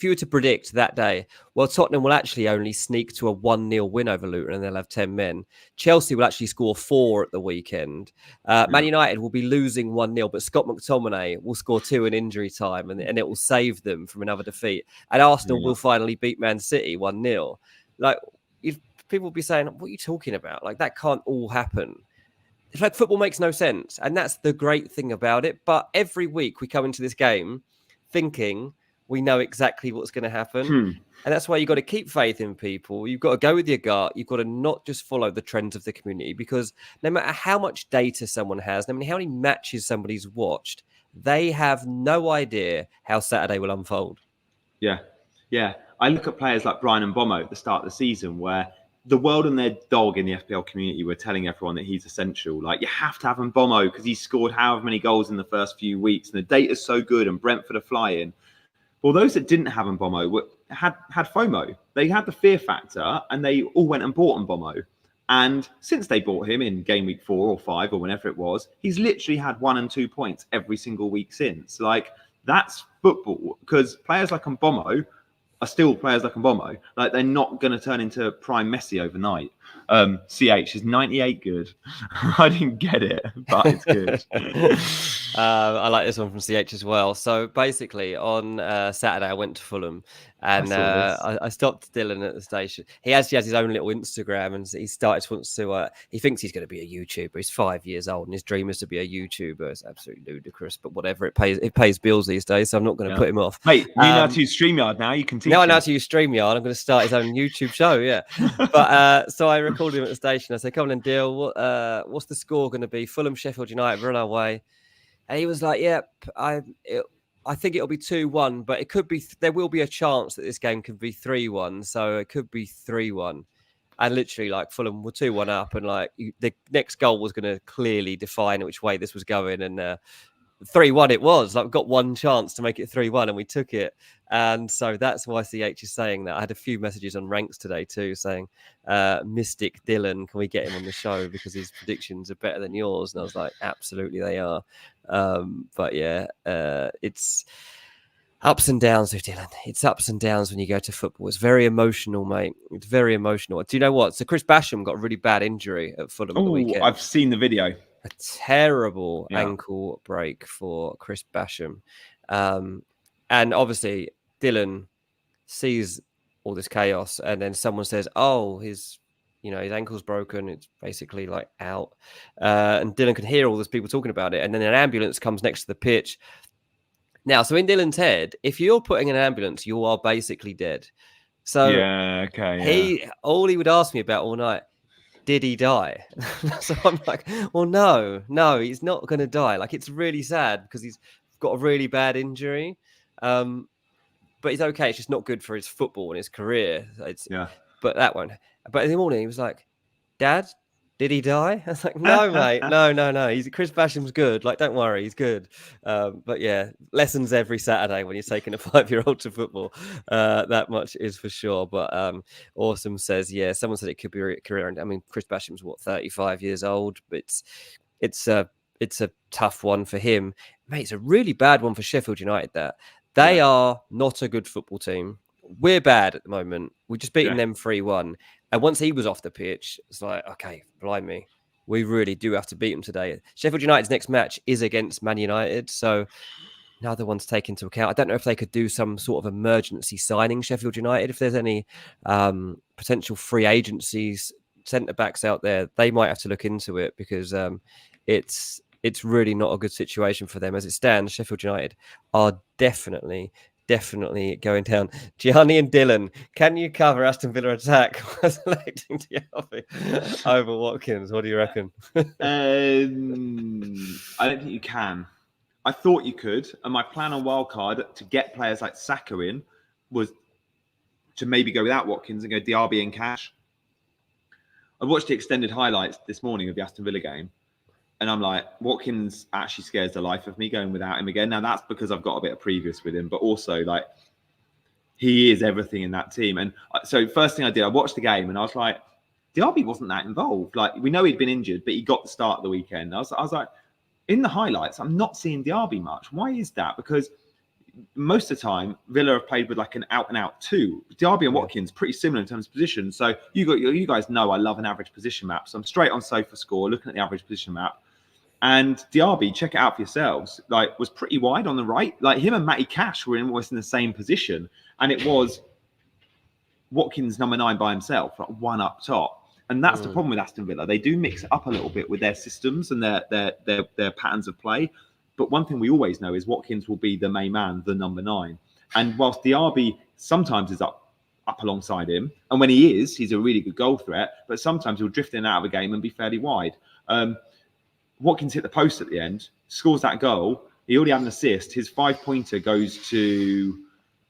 you were to predict that day, well, Tottenham will actually only sneak to a 1-0 win over Luton and they'll have 10 men. Chelsea will actually score 4 at the weekend. Man United will be losing 1-0, but Scott McTominay will score 2 in injury time and it will save them from another defeat. And Arsenal will finally beat Man City 1-0. Like, people will be saying, what are you talking about? Like, that can't all happen. It's like football makes no sense. And that's the great thing about it. But every week we come into this game thinking we know exactly what's going to happen. And that's why you've got to keep faith in people. You've got to go with your gut. You've got to not just follow the trends of the community, because no matter how much data someone has, no matter how many matches somebody's watched, they have no idea how Saturday will unfold. Yeah. I look at players like Brian and Bomo at the start of the season, where the world and their dog in the FPL community were telling everyone that he's essential. Like, you have to have Mbomo because he scored however many goals in the first few weeks, and the data's so good, and Brentford are flying. Well, those that didn't have Mbomo had FOMO. They had the fear factor, and they all went and bought Mbomo. And since they bought him in game week 4 or 5 or whenever it was, he's literally had 1 and 2 points every single week since. Like, that's football, because players like Mbomo are still players like Mbomo. Like, they're not going to turn into prime Messi overnight. CH is 98 good. I didn't get it, but it's good. I like this one from CH as well. So basically, on Saturday, I went to Fulham, and I stopped Dylan at the station. He actually has his own little Instagram, and he started wants to. He thinks he's going to be a YouTuber. He's 5 years old, and his dream is to be a YouTuber. It's absolutely ludicrous, but whatever. It pays bills these days, so I'm not going to put him off. Mate, you know how to use StreamYard now. You can teach. Now I know how to use StreamYard. I'm going to start his own YouTube show. Yeah, but so I recorded him at the station. I said, "Come on, and Dill, what's the score going to be? Fulham, Sheffield United, run away." And he was like, "Yep, I think it'll be 2-1, but it could be. There will be a chance that this game could be 3-1, so it could be 3-1." And literally, like Fulham were 2-1 up, and like the next goal was going to clearly define which way this was going. And 3-1 it was. Like, we got one chance to make it 3-1, and we took it. And so that's why CH is saying that. I had a few messages on ranks today too, saying, Mystic Dylan, can we get him on the show because his predictions are better than yours? And I was like, absolutely they are. But yeah, it's ups and downs with Dylan. It's ups and downs when you go to football. It's very emotional, mate. It's very emotional. Do you know what? So Chris Basham got a really bad injury at Fulham at the weekend. I've seen the video. A terrible ankle break for Chris Basham. And obviously Dylan sees all this chaos, and then someone says, "Oh, his ankle's broken. It's basically like out." And Dylan can hear all those people talking about it. And then an ambulance comes next to the pitch. Now, so in Dylan's head, if you're putting an ambulance, you are basically dead. So all he would ask me about all night, did he die? So I'm like, well, no, he's not going to die. Like, it's really sad because he's got a really bad injury. But he's okay. It's just not good for his football and his career. But that one. But in the morning, he was like, Dad, did he die? I was like, no, mate. No. He's Chris Basham's good. Like, don't worry, he's good. But yeah, lessons every Saturday when you're taking a 5-year-old to football. That much is for sure. But Awesome says, yeah, someone said it could be a career. I mean, Chris Basham's 35 years old, but it's a tough one for him. Mate, it's a really bad one for Sheffield United. They are not a good football team. We're bad at the moment. We're just beating them 3-1. And once he was off the pitch, it's like, okay, blimey, we really do have to beat them today. Sheffield United's next match is against Man United. So another one to take into account. I don't know if they could do some sort of emergency signing, Sheffield United. If there's any potential free agencies, centre-backs out there, they might have to look into it because it's really not a good situation for them. As it stands, Sheffield United are definitely going down. Gianni and Dylan, can you cover Aston Villa attack while selecting Diaby over Watkins? What do you reckon? I don't think you can. I thought you could, and my plan on wildcard to get players like Saka in was to maybe go without Watkins and go Diaby and Cash. I watched the extended highlights this morning of the Aston Villa game, and I'm like, Watkins actually scares the life of me going without him again. Now, that's because I've got a bit of previous with him, but also, like, he is everything in that team. And so first thing I did, I watched the game, and I was like, Diaby wasn't that involved. Like, we know he'd been injured, but he got the start of the weekend. I was like, in the highlights, I'm not seeing Diaby much. Why is that? Because most of the time, Villa have played with like an out-and-out 2. Diaby and Watkins, pretty similar in terms of position. So you guys know I love an average position map. So I'm straight on SofaScore, looking at the average position map. And Diaby, check it out for yourselves, like, was pretty wide on the right. Like, him and Matty Cash were almost in the same position. And it was Watkins number 9 by himself, like one up top. And that's the problem with Aston Villa. They do mix it up a little bit with their systems and their patterns of play. But one thing we always know is Watkins will be the main man, the number 9. And whilst Diaby sometimes is up alongside him, and when he is, he's a really good goal threat, but sometimes he'll drift in and out of a game and be fairly wide. Watkins hit the post at the end, scores that goal. He already had an assist. His 5-pointer goes to,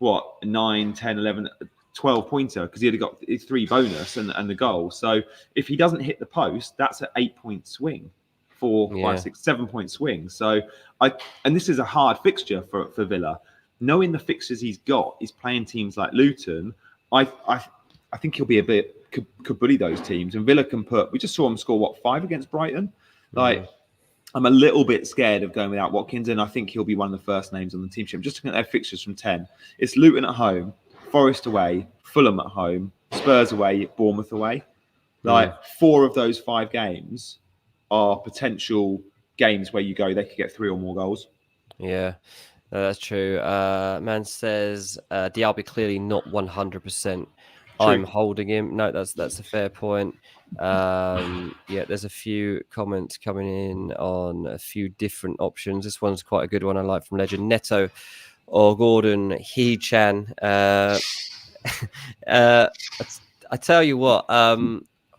9, 10, 11, 12-pointer, because he had got his 3 bonus and the goal. So if he doesn't hit the post, that's an 8-point swing. 4, 5, 6, 7-point swing. So and this is a hard fixture for Villa. Knowing the fixtures he's got, he's playing teams like Luton. I think he'll be a bit could bully those teams. And Villa can we just saw him score 5 against Brighton. Like, I'm a little bit scared of going without Watkins, and I think he'll be one of the first names on the team sheet. Just looking at their fixtures from 10. It's Luton at home, Forest away, Fulham at home, Spurs away, Bournemouth away. Like, 4 of those 5 games are potential games where you go, they could get 3 or more goals. Yeah, that's true. Man says Diaby clearly not 100%. I'm holding him. No, that's a fair point. Yeah, there's a few comments coming in on a few different options. This one's quite a good one I like from Legend Neto or Gordon He-Chan. I tell you what,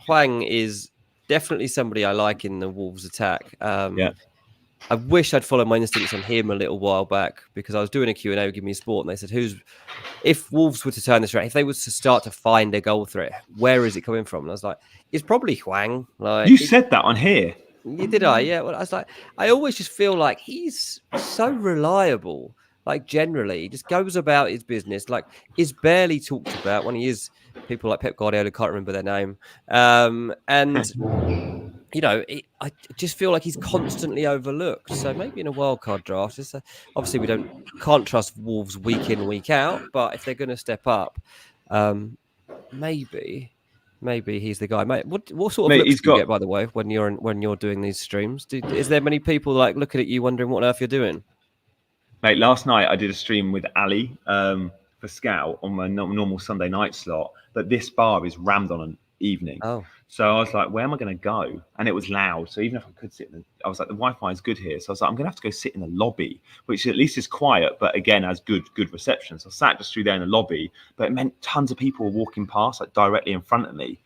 Hwang is definitely somebody I like in the Wolves attack. I wish I'd followed my instincts on him a little while back, because I was doing a Q&A with Give Me Sport, and they said, if Wolves were to turn this around, if they were to start to find a goal threat, where is it coming from? And I was like, it's probably Hwang. Like, you said that on here. Did I? Yeah. Well, I was like, I always just feel like he's so reliable. Like, generally, he just goes about his business. Like, is barely talked about when he is. People like Pep Guardiola can't remember their name. And you know, I just feel like he's constantly overlooked. So maybe in a wildcard draft, obviously we can't trust Wolves week in, week out. But if they're going to step up, maybe he's the guy. Mate, what sort of looks do you get, by the way, when you're doing these streams? Is there many people like looking at you wondering what on earth you're doing? Mate, last night I did a stream with Ali for Scout on my normal Sunday night slot, but this bar is rammed on an evening. Oh. So I was like, where am I going to go? And it was loud. So even if I could sit I was like, the Wi-Fi is good here. So I was like, I'm going to have to go sit in the lobby, which at least is quiet, but again, has good reception. So I sat just through there in the lobby, but it meant tons of people were walking past, like directly in front of me.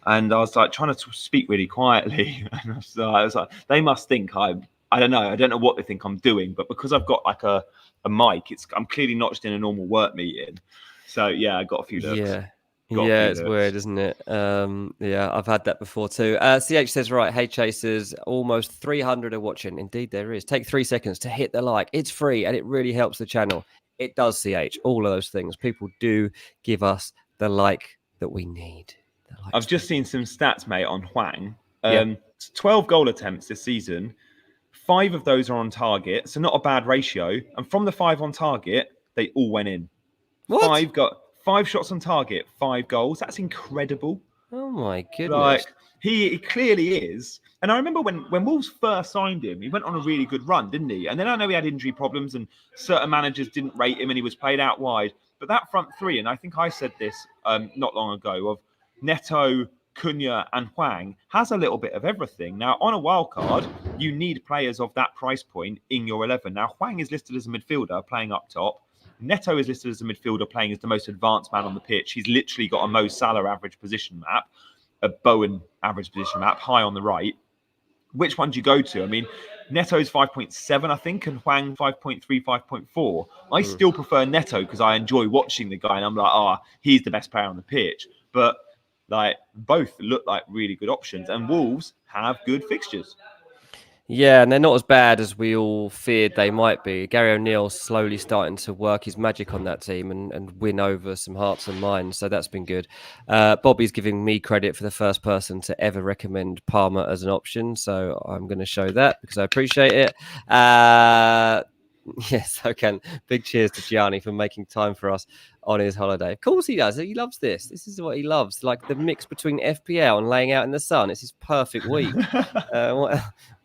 And I was like trying to speak really quietly. And I was like, they must think I don't know what they think I'm doing, but because I've got like a mic, I'm clearly not just in a normal work meeting. So yeah, I got a few looks. Yeah, it's weird, isn't it? Yeah, I've had that before too. CH says, right, hey chasers, almost 300 are watching. Indeed, there is. Take 3 seconds to hit the like. It's free and it really helps the channel. It does, CH. All of those things. People do give us the like that we need. I've just seen some stats, mate, on Hwang. 12 goal attempts this season. 5 of those are on target, so not a bad ratio. And from the 5 on target, they all went in. What? 5 shots on target, 5 goals. That's incredible. Oh my goodness! Like he clearly is. And I remember when Wolves first signed him, he went on a really good run, didn't he? And then I know he had injury problems, and certain managers didn't rate him, and he was played out wide. But that front three, and I think I said this not long ago, of Neto, Cunha, and Hwang, has a little bit of everything. Now, on a wild card, you need players of that price point in your 11. Now, Hwang is listed as a midfielder playing up top. Neto is listed as a midfielder playing as the most advanced man on the pitch. He's literally got a Mo Salah average position map, a Bowen average position map, high on the right. Which one do you go to? I mean, Neto's 5.7, I think, and Hwang 5.3, 5.4. I still prefer Neto because I enjoy watching the guy, and I'm like, he's the best player on the pitch. But like, both look like really good options, and Wolves have good fixtures. Yeah, and they're not as bad as we all feared they might be. Gary O'Neill's slowly starting to work his magic on that team and win over some hearts and minds, so that's been good. Bobby's giving me credit for the first person to ever recommend Palmer as an option, so I'm going to show that because I appreciate it. Yes, I can. Big cheers to Gianni for making time for us on his holiday. Of course he does. He loves this. This is what he loves, like the mix between FPL and laying out in the sun. It's his perfect week.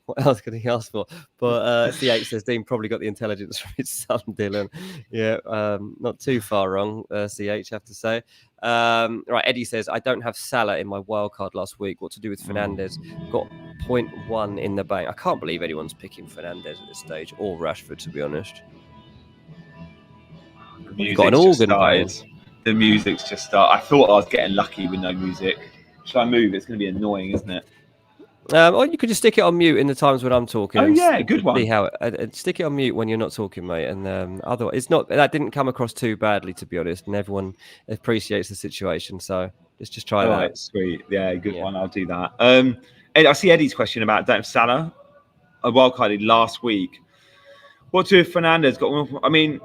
What else could he ask for? But CH says Dean probably got the intelligence from his son, Dylan. Yeah, not too far wrong, CH, have to say. Right, Eddie says, I don't have Salah in my wildcard last week. What to do with Fernandez? Got 0.1 in the bank. I can't believe anyone's picking Fernandez at this stage, or Rashford, to be honest. You've got an organ playing. The music's just started. I thought I was getting lucky with no music. Should I move? It's going to be annoying, isn't it? Or you could just stick it on mute in the times when I'm talking. Oh yeah, good one. See how stick it on mute when you're not talking, mate. And otherwise, it's not that didn't come across too badly, to be honest. And everyone appreciates the situation, so just try that. Right, sweet, yeah, good one. I'll do that. I see Eddie's question about don't have Salah. I wildcarded last week. What do Fernandez got? I mean,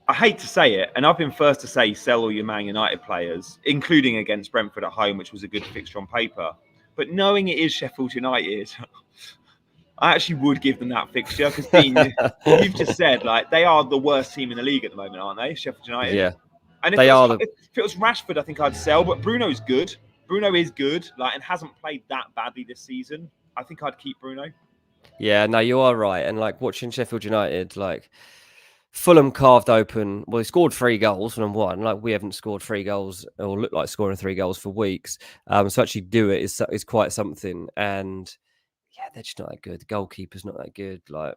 I hate to say it, and I've been first to say sell all your Man United players, including against Brentford at home, which was a good fixture on paper. But knowing it is Sheffield United, I actually would give them that fixture because Dean, you've just said like they are the worst team in the league at the moment, aren't they? Sheffield United. Yeah, and if it was Rashford, I think I'd sell. But Bruno's good. Bruno is good, and hasn't played that badly this season. I think I'd keep Bruno. Yeah, no, you are right. And like watching Sheffield United, like Fulham carved open. Well, they scored 3 goals and won. Like we haven't scored 3 goals or looked like scoring 3 goals for weeks. So actually do it is quite something. And yeah, they're just not that good. The goalkeeper's not that good. Like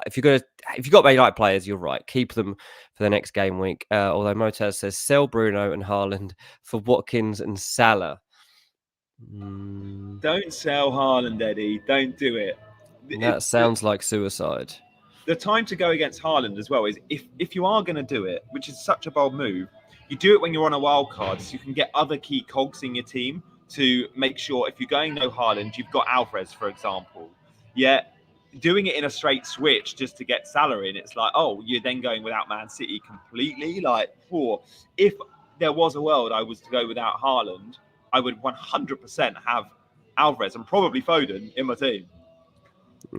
if you've got Man United players, you're right. Keep them for the next game week. Although Motaz says sell Bruno and Haaland for Watkins and Salah. Don't sell Haaland, Eddie. Don't do it. That sounds like suicide. The time to go against Haaland as well is if you are going to do it, which is such a bold move, you do it when you're on a wild card, so you can get other key cogs in your team to make sure if you're going no Haaland, you've got Alvarez, for example. Yeah, doing it in a straight switch just to get Salah in, it's like, oh, you're then going without Man City completely. Like, if there was a world I was to go without Haaland, I would 100% have Alvarez and probably Foden in my team.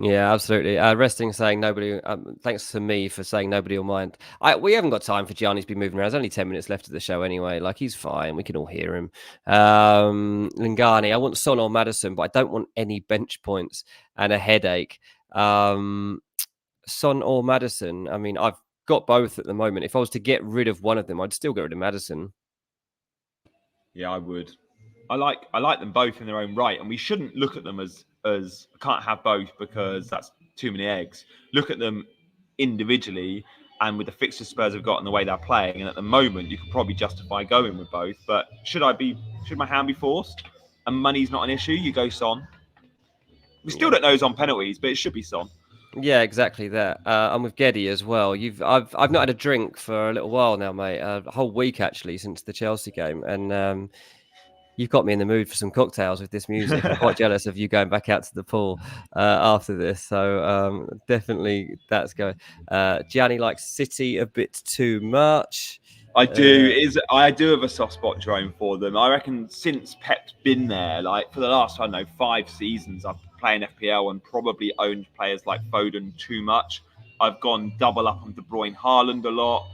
Yeah, absolutely. Resting saying nobody. Thanks to me for saying nobody will mind. We haven't got time for Gianni to be moving around. There's only 10 minutes left of the show anyway. Like he's fine. We can all hear him. Lingani, I want Son or Madison, but I don't want any bench points and a headache. Son or Madison. I mean, I've got both at the moment. If I was to get rid of one of them, I'd still get rid of Madison. Yeah, I would. I like them both in their own right, and we shouldn't look at them as can't have both because that's too many eggs. Look at them individually, and with the fixtures Spurs have got and the way they're playing, and at the moment you could probably justify going with both. But should my hand be forced? And money's not an issue. You go Son. We still don't know who's on penalties, but it should be Son. Yeah, exactly that. I'm with Geddy as well. I've not had a drink for a little while now, mate. A whole week actually since the Chelsea game, and you've got me in the mood for some cocktails with this music. I'm quite jealous of you going back out to the pool after this. So definitely that's going. Gianni likes City a bit too much. I do. I do have a soft spot, Jerome, for them. I reckon since Pep's been there, like for the last, I don't know, 5 seasons, I've playing FPL and probably owned players like Foden too much. I've gone double up on De Bruyne, Haaland a lot.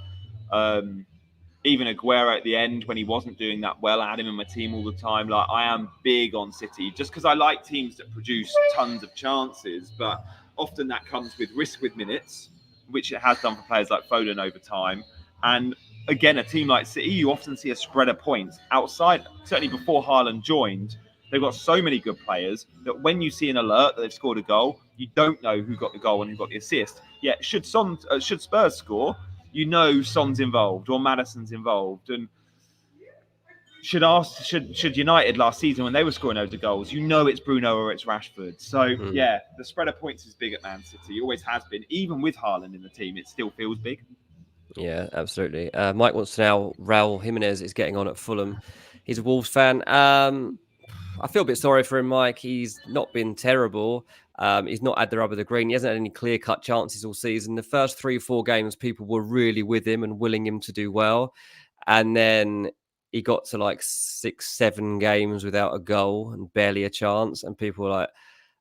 Even Aguero at the end when he wasn't doing that well, I had him in my team all the time. Like I am big on City just because I like teams that produce tons of chances, but often that comes with risk with minutes, which it has done for players like Foden over time. And again, a team like City, you often see a spread of points outside. Certainly before Haaland joined, they've got so many good players that when you see an alert that they've scored a goal, you don't know who got the goal and who got the assist. Yet, should Spurs score, you know Son's involved or Madison's involved. And should United last season when they were scoring loads of goals, you know it's Bruno or it's Rashford. So yeah, the spread of points is big at Man City. It always has been. Even with Haaland in the team, it still feels big. Yeah, absolutely. Mike wants to know Raul Jimenez is getting on at Fulham. He's a Wolves fan. I feel a bit sorry for him, Mike. He's not been terrible. He's not had the rub of the green. He hasn't had any clear-cut chances all season. The first 3 or 4 games, people were really with him and willing him to do well. And then he got to like 6, 7 games without a goal and barely a chance. And people were like,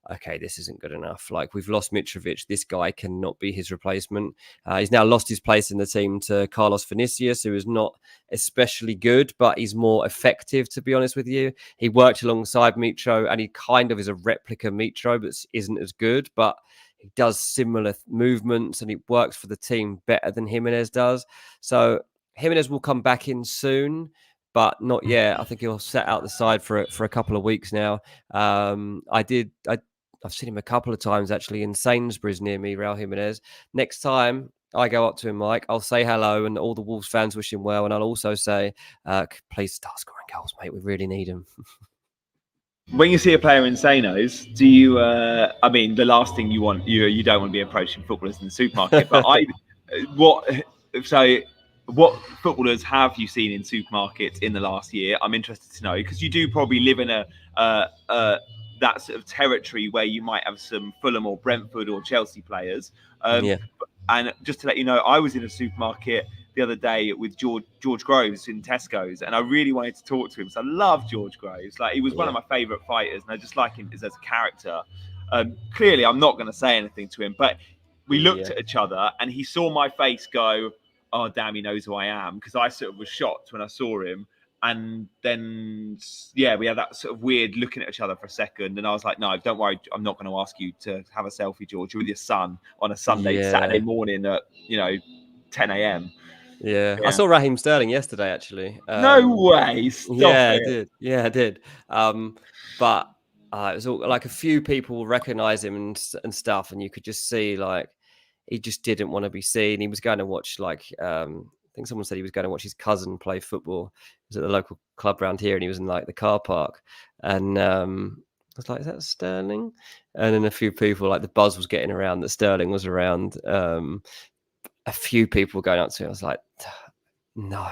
okay, this isn't good enough. Like we've lost Mitrovic. This guy cannot be his replacement. He's now lost his place in the team to Carlos Vinicius, who is not especially good, but he's more effective, to be honest with you. He worked alongside Mitro and he kind of is a replica Mitro, but isn't as good, but he does similar movements and it works for the team better than Jimenez does. So Jimenez will come back in soon, but not yet. I think he'll set out the side for a couple of weeks now. I've seen him a couple of times actually in Sainsbury's near me, Raul Jimenez. Next time I go up to him, Mike, I'll say hello and all the Wolves fans wish him well. And I'll also say, please start scoring goals, mate. We really need him. When you see a player in Sanos, do you, I mean, the last thing you want, you don't want to be approaching footballers in the supermarket, but what footballers have you seen in supermarkets in the last year? I'm interested to know because you do probably live in that sort of territory where you might have some Fulham or Brentford or Chelsea players. Yeah. And just to let you know, I was in a supermarket the other day with George Groves in Tesco's, and I really wanted to talk to him. So I love George Groves. Like he was one of my favourite fighters, and I just like him as a character. Clearly, I'm not going to say anything to him, but we looked at each other, and he saw my face go, "Oh, damn, he knows who I am," because I sort of was shocked when I saw him. And then, yeah, we had that sort of weird looking at each other for a second. And I was like, no, don't worry. I'm not going to ask you to have a selfie, George. You're with your son on a Saturday morning at, 10 a.m. Yeah. I Yeah. saw Raheem Sterling yesterday, actually. No way. Stop Yeah, I it. did. Yeah, I did. But it was all, like a few people recognize him and stuff, and you could just see like he just didn't want to be seen. He was going to watch I think someone said he was going to watch his cousin play football. He was at the local club around here, and he was in like the car park. And I was like, "Is that Sterling?" And then a few people, like the buzz was getting around that Sterling was around. A few people going up to me. I was like, no,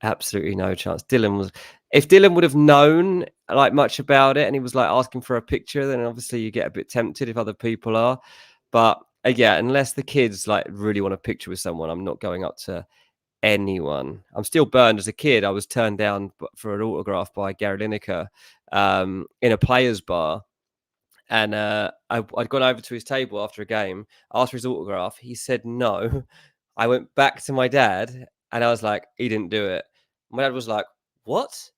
absolutely no chance. If Dylan would have known like much about it and he was like asking for a picture, then obviously you get a bit tempted if other people are. But yeah, unless the kids like really want a picture with someone, I'm not going up to anyone. I'm still burned as a kid. I was turned down for an autograph by Gary Lineker in a players bar. And I'd gone over to his table after a game, asked for his autograph. He said no. I went back to my dad and I was like, he didn't do it. My dad was like, what?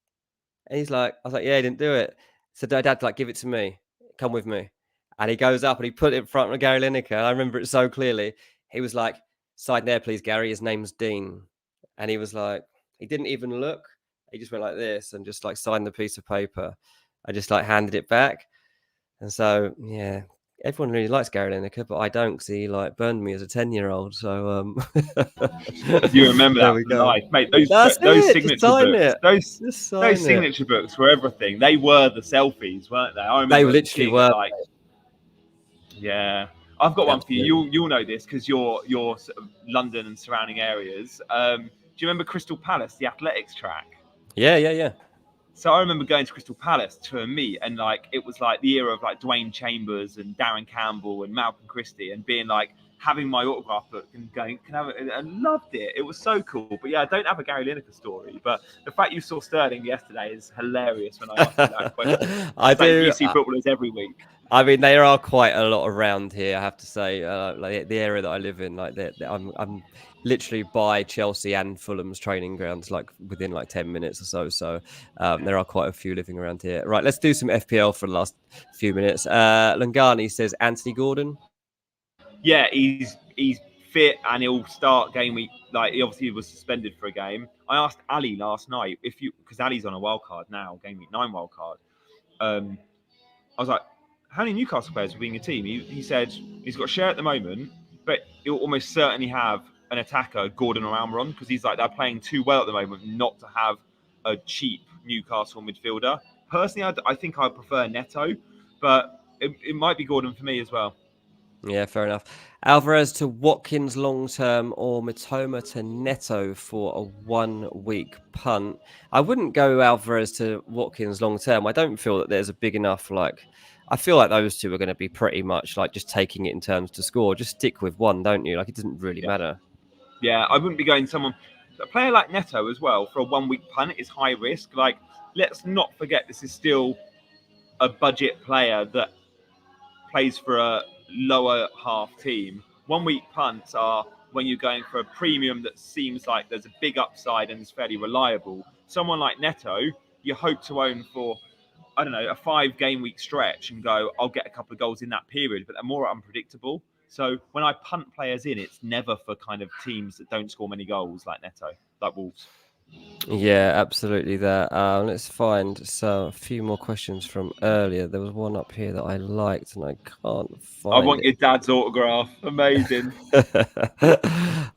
And I was like, yeah, he didn't do it. So dad, like, give it to me. Come with me. And he goes up and he put it in front of Gary Lineker. I remember it so clearly. He was like, sign there, please, Gary. His name's Dean. And he was like, he didn't even look. He just went like this and just like signed the piece of paper. I just like handed it back. And so, yeah, everyone really likes Gary Lineker, but I don't because he like burned me as a 10-year-old. So you remember that for life, mate. Those signature books were everything. They were the selfies, weren't they? I remember they literally were. Yeah, I've got one for you. You'll know this because you're sort of London and surrounding areas. Do you remember Crystal Palace, the athletics track? Yeah. So I remember going to Crystal Palace to a meet, and like it was like the era of like Dwayne Chambers and Darren Campbell and Malcolm Christie, and being like having my autograph book and going, can I have it? And loved it. It was so cool. But yeah, I don't have a Gary Lineker story. But the fact you saw Sterling yesterday is hilarious. When I asked you that question, I do. You see footballers every week. I mean, there are quite a lot around here. I have to say, like the area that I live in, like I'm literally by Chelsea and Fulham's training grounds, like within like 10 minutes or so. So there are quite a few living around here. Right, let's do some FPL for the last few minutes. Langani says Anthony Gordon. Yeah, he's fit and he'll start game week. Like he obviously was suspended for a game. I asked Ali last night because Ali's on a wild card now, game week 9 wild card. I was like, how many Newcastle players will be in your team? He said he's got a share at the moment, but he'll almost certainly have an attacker, Gordon or Almiron, because he's like, they're playing too well at the moment not to have a cheap Newcastle midfielder. Personally, I think I prefer Neto, but it might be Gordon for me as well. Yeah, fair enough. Alvarez to Watkins long term or Mitoma to Neto for a 1-week punt. I wouldn't go Alvarez to Watkins long term. I don't feel that there's a big enough I feel like those two are going to be pretty much like just taking it in terms to score. Just stick with one, don't you? Like it doesn't really matter. Yeah, I wouldn't be going a player like Neto as well for a 1-week punt is high risk. Like, let's not forget this is still a budget player that plays for a lower half team. 1-week punts are when you're going for a premium that seems like there's a big upside and is fairly reliable. Someone like Neto, you hope to own for, I don't know, a 5-game week stretch and go, I'll get a couple of goals in that period, but they're more unpredictable. So when I punt players in, it's never for kind of teams that don't score many goals like Neto, like Wolves. Yeah, absolutely. Let's find a few more questions from earlier. There was one up here that I liked and I can't find. I want your dad's autograph. Amazing.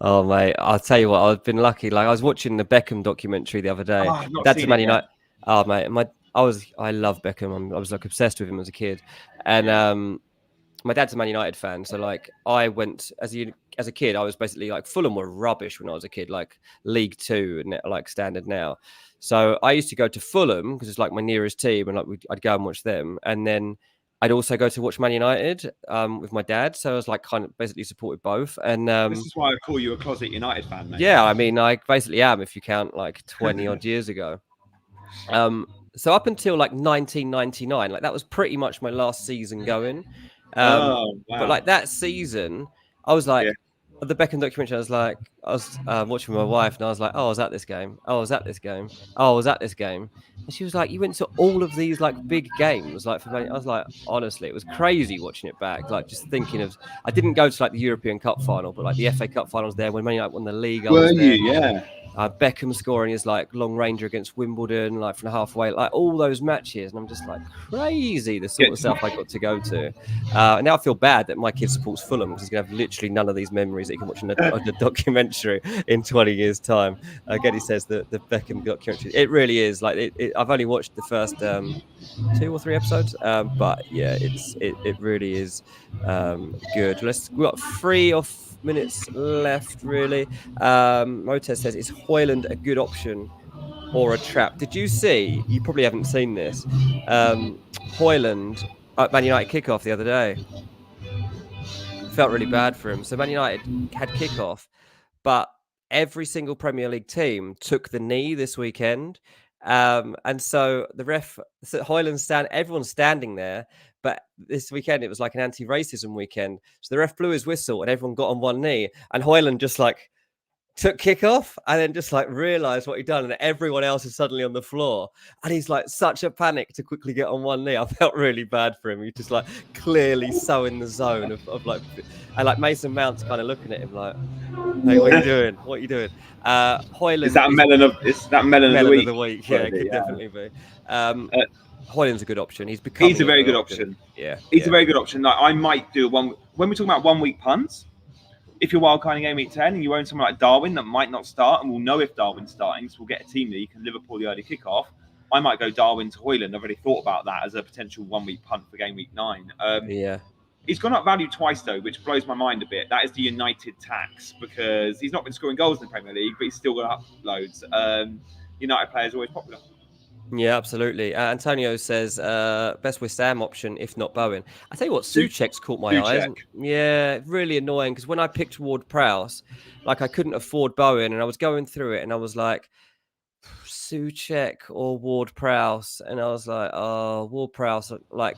Oh mate, I'll tell you what. I've been lucky. Like I was watching the Beckham documentary the other day. Dad's a Man United. Oh mate, I love Beckham. I was like obsessed with him as a kid, and my dad's a Man United fan. So like I went as a kid, I was basically like Fulham were rubbish when I was a kid, like League Two and like standard now. So I used to go to Fulham because it's like my nearest team, and like I'd go and watch them, and then I'd also go to watch Man United with my dad. So I was like kind of basically supported both. And this is why I call you a closet United fan, mate. Yeah, I mean I basically am if you count like 20 odd years ago. So up until like 1999, like that was pretty much my last season going. Wow. But like that season, I was like, the Beckham documentary, I was watching with my wife, and I was like, "Oh, I was at this game. Oh, I was at this game. Oh, I was at this game." And she was like, "You went to all of these like big games, like for Man." I was like, honestly, it was crazy watching it back. Like just thinking of, I didn't go to like the European Cup final, but like the FA Cup final was there. When Man United won the league, I Were was you? there. Yeah. Beckham scoring his like long ranger against Wimbledon, like from halfway, like all those matches, and I'm just like crazy the sort of stuff I got to go to. And now I feel bad that my kid supports Fulham because he's gonna have literally none of these memories that he can watch on a documentary in 20 years' time. Getty says the Beckham documentary, it really is like I've only watched the first 2 or 3 episodes, but yeah, it really is good. We've got 3 or 4 minutes left, really. Motez says, is Højlund a good option or a trap? Did you see? You probably haven't seen this. Højlund at Man United kickoff the other day. Felt really bad for him. So Man United had kickoff, but every single Premier League team took the knee this weekend. And so the ref, so Højlund everyone's standing there, but this weekend it was like an anti-racism weekend. So the ref blew his whistle and everyone got on one knee, and Højlund just like took kickoff and then just like realized what he'd done, and everyone else is suddenly on the floor, and he's like such a panic to quickly get on one knee. I felt really bad for him. He's just like clearly so in the zone of like, and like Mason Mount's kind of looking at him like, "Hey, what are you doing? What are you doing?" Højlund Is that melon of the week? Yeah, it could definitely be. Højlund's a good option. He's a very good option. Yeah, he's a very good option. Like I might do one when we're talking about 1 week punts. If you're wildcarding game week 10 and you own someone like Darwin that might not start, and we'll know if Darwin's starting, so we'll get a team league and Liverpool the early kickoff, I might go Darwin to Højlund. I've already thought about that as a potential 1 week punt for game week 9. He's gone up value twice though, which blows my mind a bit. That is the United tax, because he's not been scoring goals in the Premier League, but he's still got up loads. United players are always popular. Yeah, absolutely. Antonio says best West Ham option, if not Bowen. I tell you what, Souček's caught my eye. Yeah, really annoying, because when I picked Ward-Prowse, like I couldn't afford Bowen, and I was going through it, and I was like, Souček or Ward-Prowse, and I was like, oh, Ward-Prowse, like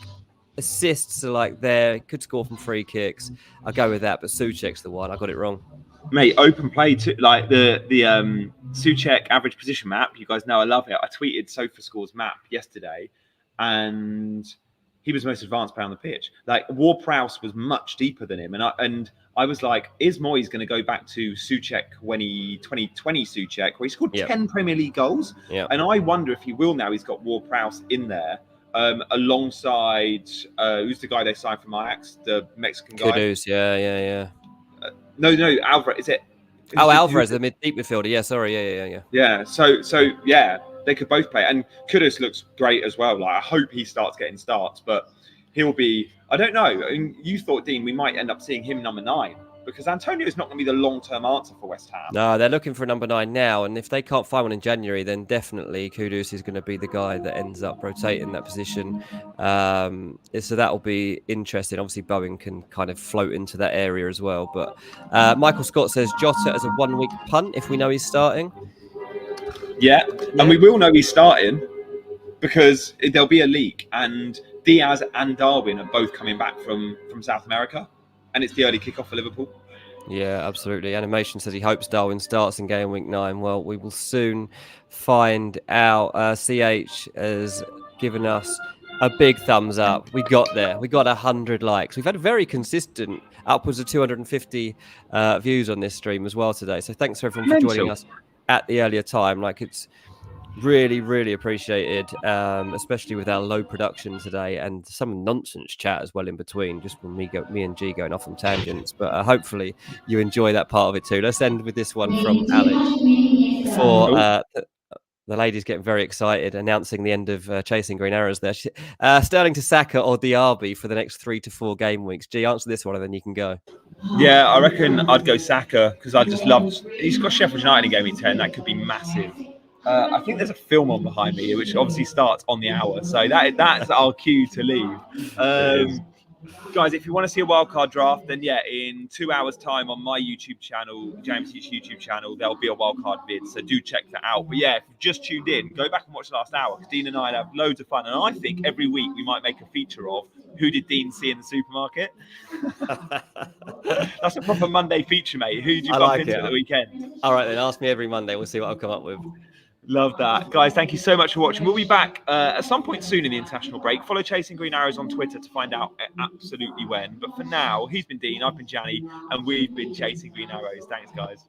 assists are like there, could score from free kicks. I'll go with that, but Souček's the one. I got it wrong. Mate, open play too, like the Souček average position map. You guys know I love it. I tweeted SofaScore's map yesterday, and he was the most advanced player on the pitch. Like Ward-Prowse was much deeper than him, and I was like, is Moyes going to go back to Souček 2020 Souček, where he scored 10 Premier League goals? And I wonder if he will now. He's got Ward-Prowse in there. Alongside who's the guy they signed from Ajax, the Mexican guy. Kudus, yeah. No, Alvarez. Is it? Alvarez, the deep midfielder. Yeah, sorry, yeah. Yeah, so yeah, they could both play, and Kudus looks great as well. Like I hope he starts getting starts, but he'll be. I don't know. I mean, you thought, Dean, we might end up seeing him number 9. Because Antonio's not going to be the long-term answer for West Ham. No, they're looking for a number 9 now, and if they can't find one in January, then definitely Kudus is going to be the guy that ends up rotating that position. So that'll be interesting. Obviously, Bowen can kind of float into that area as well. But Michael Scott says Jota as a 1 week punt if we know he's starting. Yeah, and we will know he's starting because there'll be a leak, and Diaz and Darwin are both coming back from South America. And it's the early kickoff for Liverpool. Yeah, absolutely. Animation says he hopes Darwin starts in game week 9. Well, we will soon find out. CH has given us a big thumbs up. We got there. We got 100 likes. We've had a very consistent, upwards of 250 views on this stream as well today. So thanks for everyone for joining us at the earlier time. Like it's really, really appreciated, especially with our low production today and some nonsense chat as well in between, just from me and G going off on tangents. But hopefully you enjoy that part of it too. Let's end with this one from Alex before the lady's getting very excited, announcing the end of Chasing Green Arrows there. Sterling to Saka or Diaby for the next 3 to 4 game weeks. G, answer this one and then you can go. Yeah, I reckon I'd go Saka because I just loved. He's got Sheffield United in game week 10. That could be massive. I think there's a film on behind me, which obviously starts on the hour, so that's our cue to leave. Guys, if you want to see a wildcard draft, then yeah, in 2 hours' time on my YouTube channel, James' YouTube channel, there'll be a wildcard vid. So do check that out. But yeah, if you've just tuned in, go back and watch the last hour because Dean and I have loads of fun. And I think every week we might make a feature of who did Dean see in the supermarket. That's a proper Monday feature, mate. Who did you bump into at the weekend? All right, then ask me every Monday. We'll see what I'll come up with. Love that. Guys, thank you so much for watching. We'll be back at some point soon in the international break. Follow Chasing Green Arrows on Twitter to find out absolutely when. But for now, he's been Dean, I've been Janny, and we've been Chasing Green Arrows. Thanks, guys.